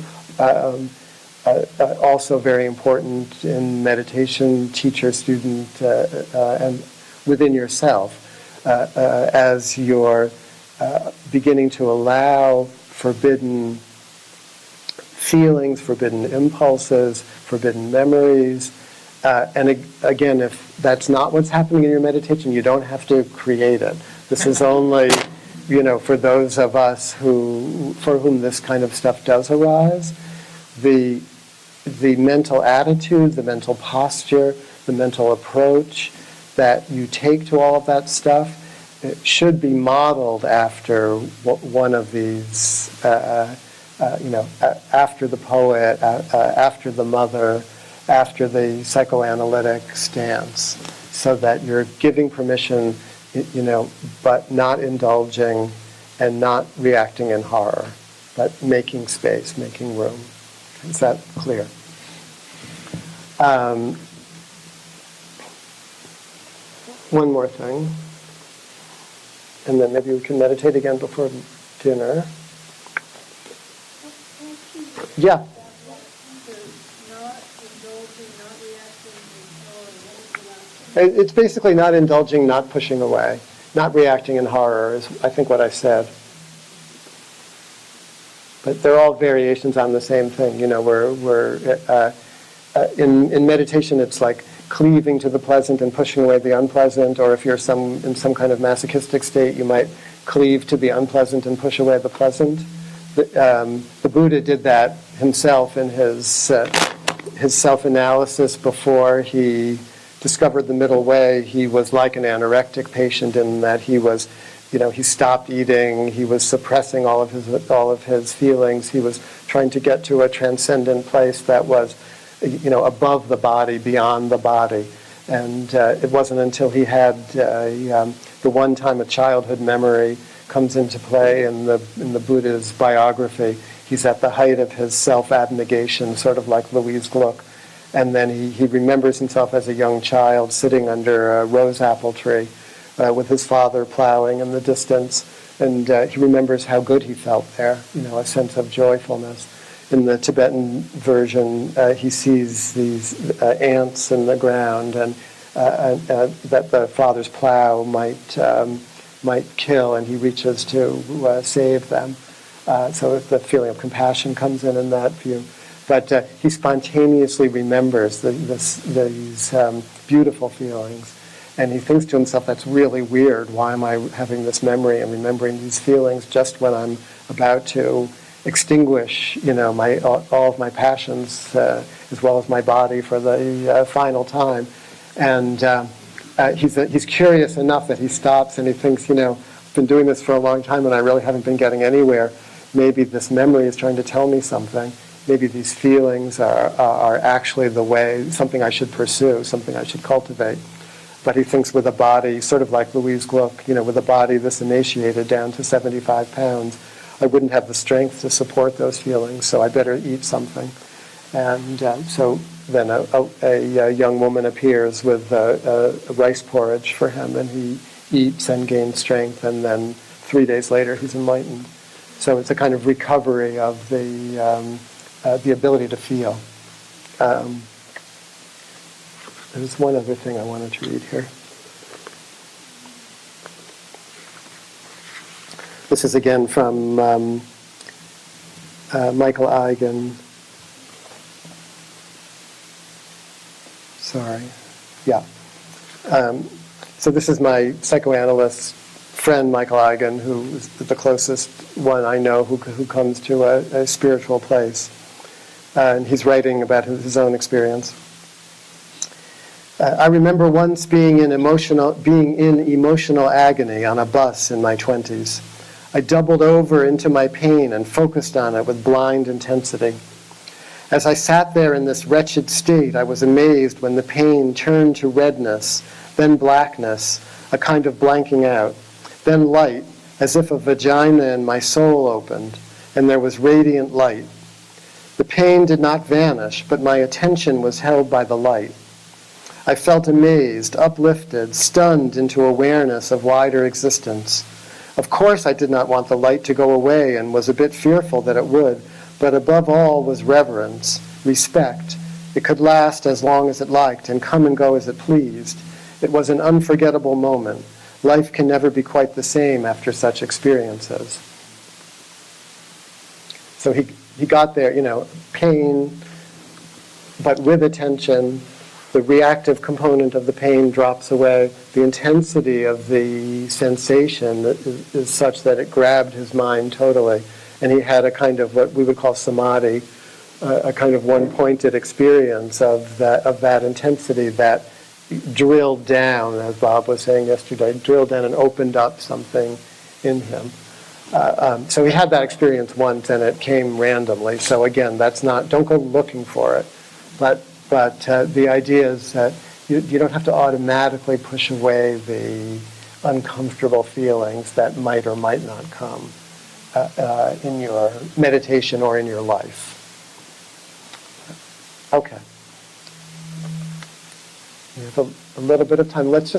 also very important in meditation, teacher, student, and within yourself. As you're beginning to allow forbidden feelings, forbidden impulses, forbidden memories. And again, if that's not what's happening in your meditation, you don't have to create it. This is only, for those of us for whom this kind of stuff does arise. The mental attitude, the mental posture, the mental approach that you take to all of that stuff, it should be modeled after one of these, after the poet, after the mother, after the psychoanalytic stance, so that you're giving permission, but not indulging and not reacting in horror, but making space, making room. Is that clear? One more thing, and then maybe we can meditate again before dinner. Yeah. It's basically not indulging, not pushing away, not reacting in horror is, I think, what I said. But they're all variations on the same thing. In meditation, it's like cleaving to the pleasant and pushing away the unpleasant, or if you're in some kind of masochistic state, you might cleave to the unpleasant and push away the pleasant. The Buddha did that himself in his self-analysis before he discovered the middle way. He was like an anorectic patient in that he was, he stopped eating, he was suppressing all of his feelings, he was trying to get to a transcendent place that was, above the body, beyond the body. And it wasn't until he had the one time a childhood memory comes into play in the Buddha's biography. He's at the height of his self-abnegation, sort of like Louise Gluck. And then he remembers himself as a young child sitting under a rose apple tree with his father plowing in the distance. And he remembers how good he felt there, a sense of joyfulness. In the Tibetan version, he sees these ants in the ground and that the father's plow might kill, and he reaches to save them. So the feeling of compassion comes in that view. But he spontaneously remembers these beautiful feelings. And he thinks to himself, that's really weird. Why am I having this memory and remembering these feelings just when I'm about to extinguish, all of my passions as well as my body for the final time? And he's curious enough that he stops and he thinks, I've been doing this for a long time and I really haven't been getting anywhere. Maybe this memory is trying to tell me something. Maybe these feelings are actually the way, something I should pursue, something I should cultivate. But he thinks with a body, sort of like Louise Gluck, with a body this emaciated down to 75 pounds, I wouldn't have the strength to support those feelings, so I better eat something. And so then a young woman appears with a rice porridge for him, and he eats and gains strength, and then 3 days later he's enlightened. So it's a kind of recovery of the ability to feel. There's one other thing I wanted to read here. This is again from Michael Eigen. Sorry. Yeah. So this is my psychoanalyst friend, Michael Eigen, who is the closest one I know who comes to a spiritual place. And he's writing about his own experience. I remember once being in emotional agony on a bus in my 20s. I doubled over into my pain and focused on it with blind intensity. As I sat there in this wretched state, I was amazed when the pain turned to redness, then blackness, a kind of blanking out, then light, as if a vagina in my soul opened, and there was radiant light. The pain did not vanish, but my attention was held by the light. I felt amazed, uplifted, stunned into awareness of wider existence. Of course I did not want the light to go away and was a bit fearful that it would, but above all was reverence, respect. It could last as long as it liked and come and go as it pleased. It was an unforgettable moment. Life can never be quite the same after such experiences. So he got there, pain, but with attention. The reactive component of the pain drops away. The intensity of the sensation is such that it grabbed his mind totally. And he had a kind of what we would call samadhi, a kind of one-pointed experience of that intensity that drilled down, as Bob was saying yesterday, drilled down and opened up something in him. So he had that experience once, and it came randomly. So again, don't go looking for it. But the idea is that you don't have to automatically push away the uncomfortable feelings that might or might not come in your meditation or in your life. Okay. We have a little bit of time. Let's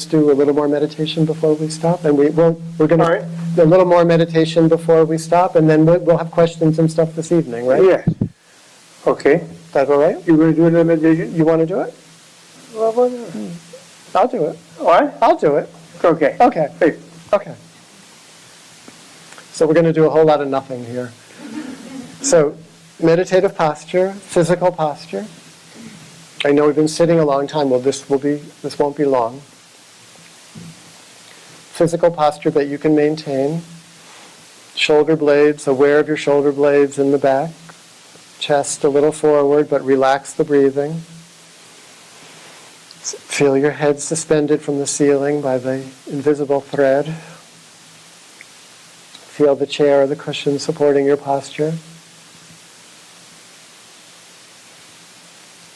do a little more meditation before we stop. And we're going to do a little more meditation before we stop, and then we'll have questions and stuff this evening, right? Yes. Okay. Is that all right? You going to do another meditation? You want to do it? Well, I'll do it. What? I'll do it. Okay. Okay. Hey. Okay. So we're going to do a whole lot of nothing here. So meditative posture, physical posture. I know we've been sitting a long time. Well, this won't be long. Physical posture that you can maintain. Shoulder blades, aware of your shoulder blades in the back. Chest a little forward, but relax the breathing. Feel your head suspended from the ceiling by the invisible thread. Feel the chair or the cushion supporting your posture.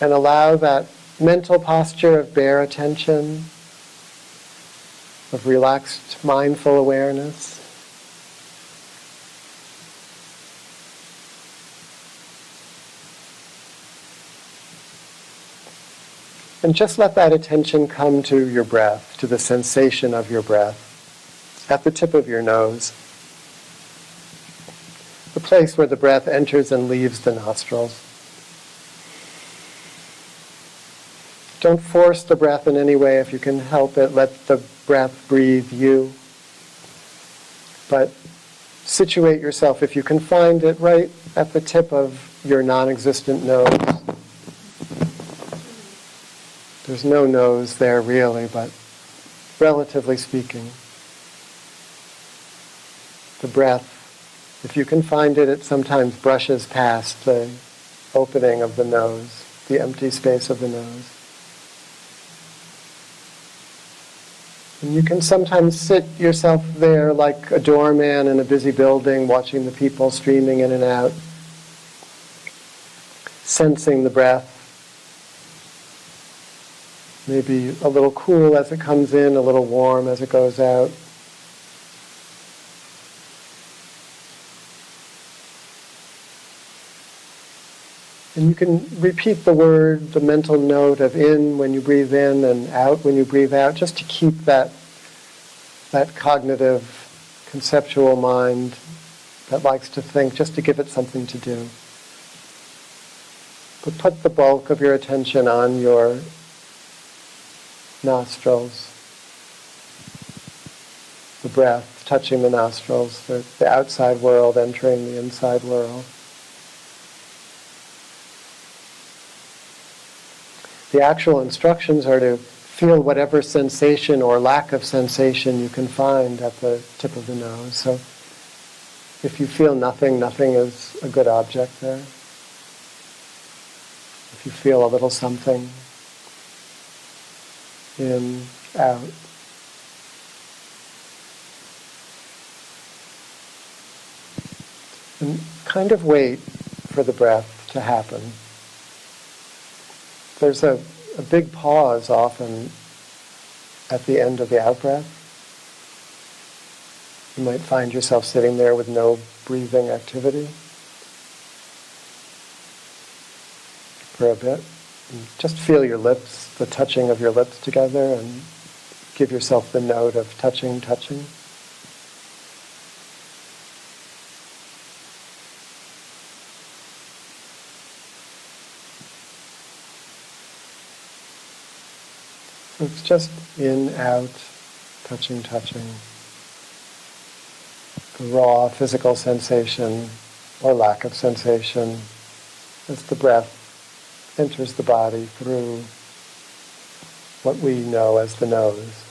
And allow that mental posture of bare attention, of relaxed, mindful awareness. And just let that attention come to your breath, to the sensation of your breath, at the tip of your nose, the place where the breath enters and leaves the nostrils. Don't force the breath in any way if you can help it. Let the breath breathe you. But situate yourself, if you can find it, right at the tip of your non-existent nose. There's no nose there really, but relatively speaking, the breath, if you can find it, it sometimes brushes past the opening of the nose, the empty space of the nose. And you can sometimes sit yourself there like a doorman in a busy building, watching the people streaming in and out, sensing the breath. Maybe a little cool as it comes in, a little warm as it goes out. And you can repeat the word, the mental note of in when you breathe in and out when you breathe out, just to keep that cognitive, conceptual mind that likes to think, just to give it something to do. But put the bulk of your attention on your nostrils, the breath touching the nostrils, the outside world entering the inside world. The actual instructions are to feel whatever sensation or lack of sensation you can find at the tip of the nose. So if you feel nothing, nothing is a good object there. If you feel a little something, in, out. And kind of wait for the breath to happen. There's a big pause often at the end of the out-breath. You might find yourself sitting there with no breathing activity for a bit. And just feel your lips, the touching of your lips together, and give yourself the note of touching, touching. So it's just in, out, touching, touching. The raw physical sensation or lack of sensation as the breath enters the body through what we know as the nose.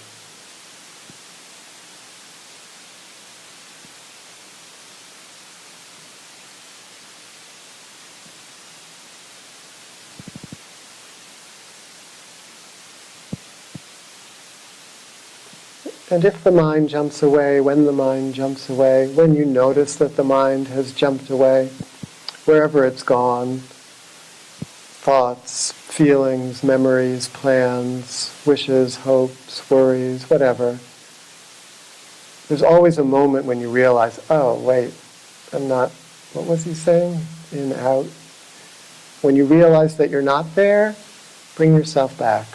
And if the mind jumps away, when the mind jumps away, when you notice that the mind has jumped away, wherever it's gone, thoughts, feelings, memories, plans, wishes, hopes, worries, whatever, there's always a moment when you realize, oh, wait, I'm not, what was he saying? In, out. When you realize that you're not there, bring yourself back.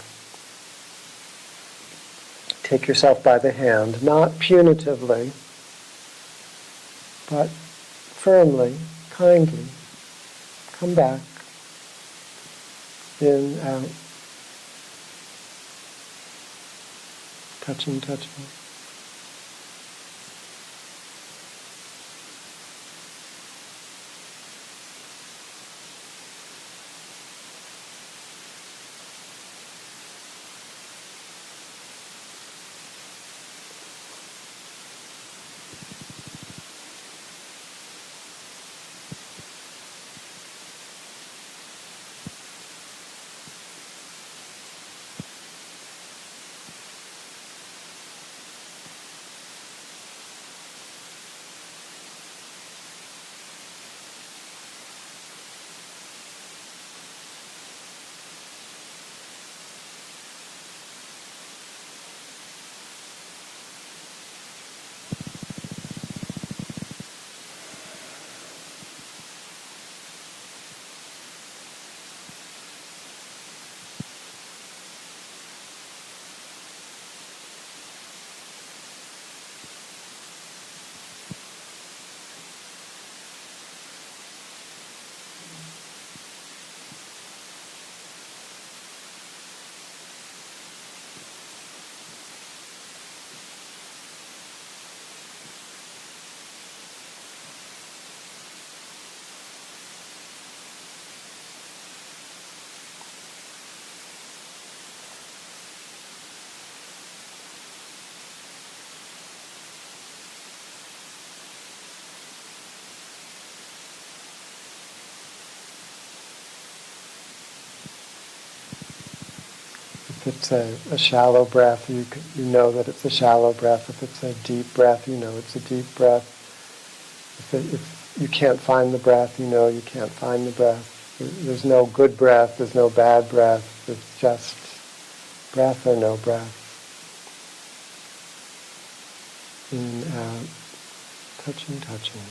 Take yourself by the hand, not punitively, but firmly, kindly. Come back. In, out. Touching, touching. If it's a shallow breath, you know that it's a shallow breath. If it's a deep breath, you know it's a deep breath. If you can't find the breath, you know you can't find the breath. There's no good breath, there's no bad breath. It's just breath or no breath. In, out, touching, touching.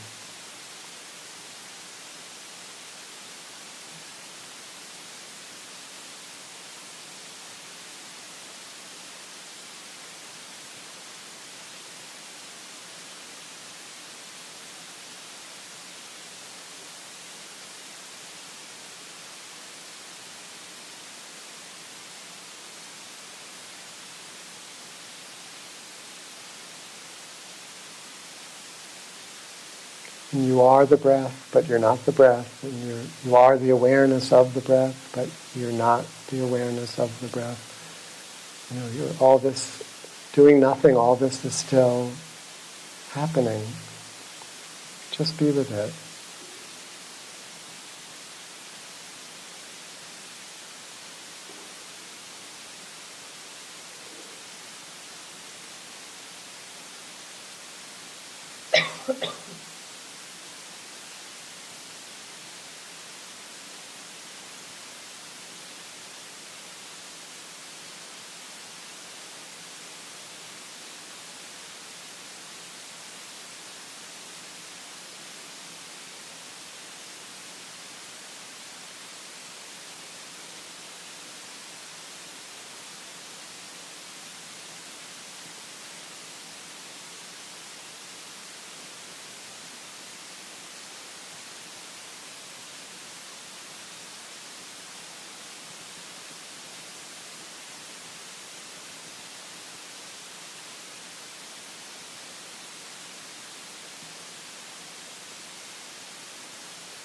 And you are the breath, but you're not the breath. And you are the awareness of the breath, but you're not the awareness of the breath. You're all this, doing nothing, all this is still happening. Just be with it.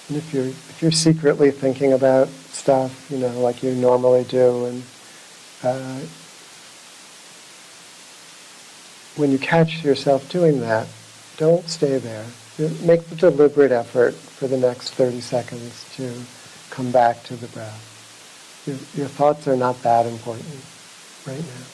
And if you're secretly thinking about stuff, like you normally do, and when you catch yourself doing that, don't stay there. Make the deliberate effort for the next 30 seconds to come back to the breath. Your thoughts are not that important right now.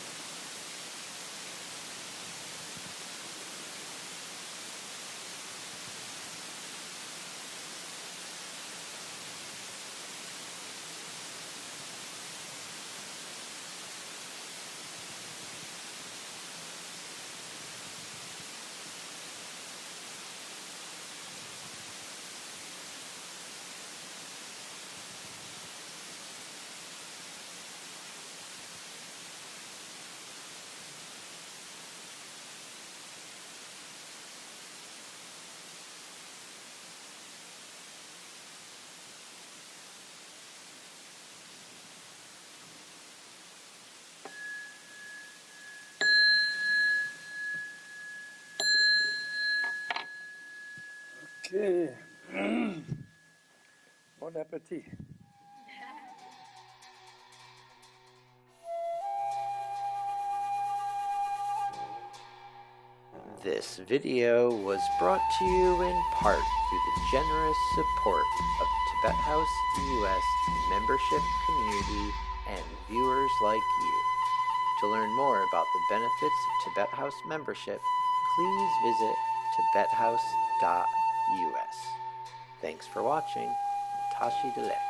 Okay. Bon appetit. This video was brought to you in part through the generous support of Tibet House US membership community and viewers like you. To learn more about the benefits of Tibet House membership, please visit tibethouse.us. Thanks for watching. Tashi Delek.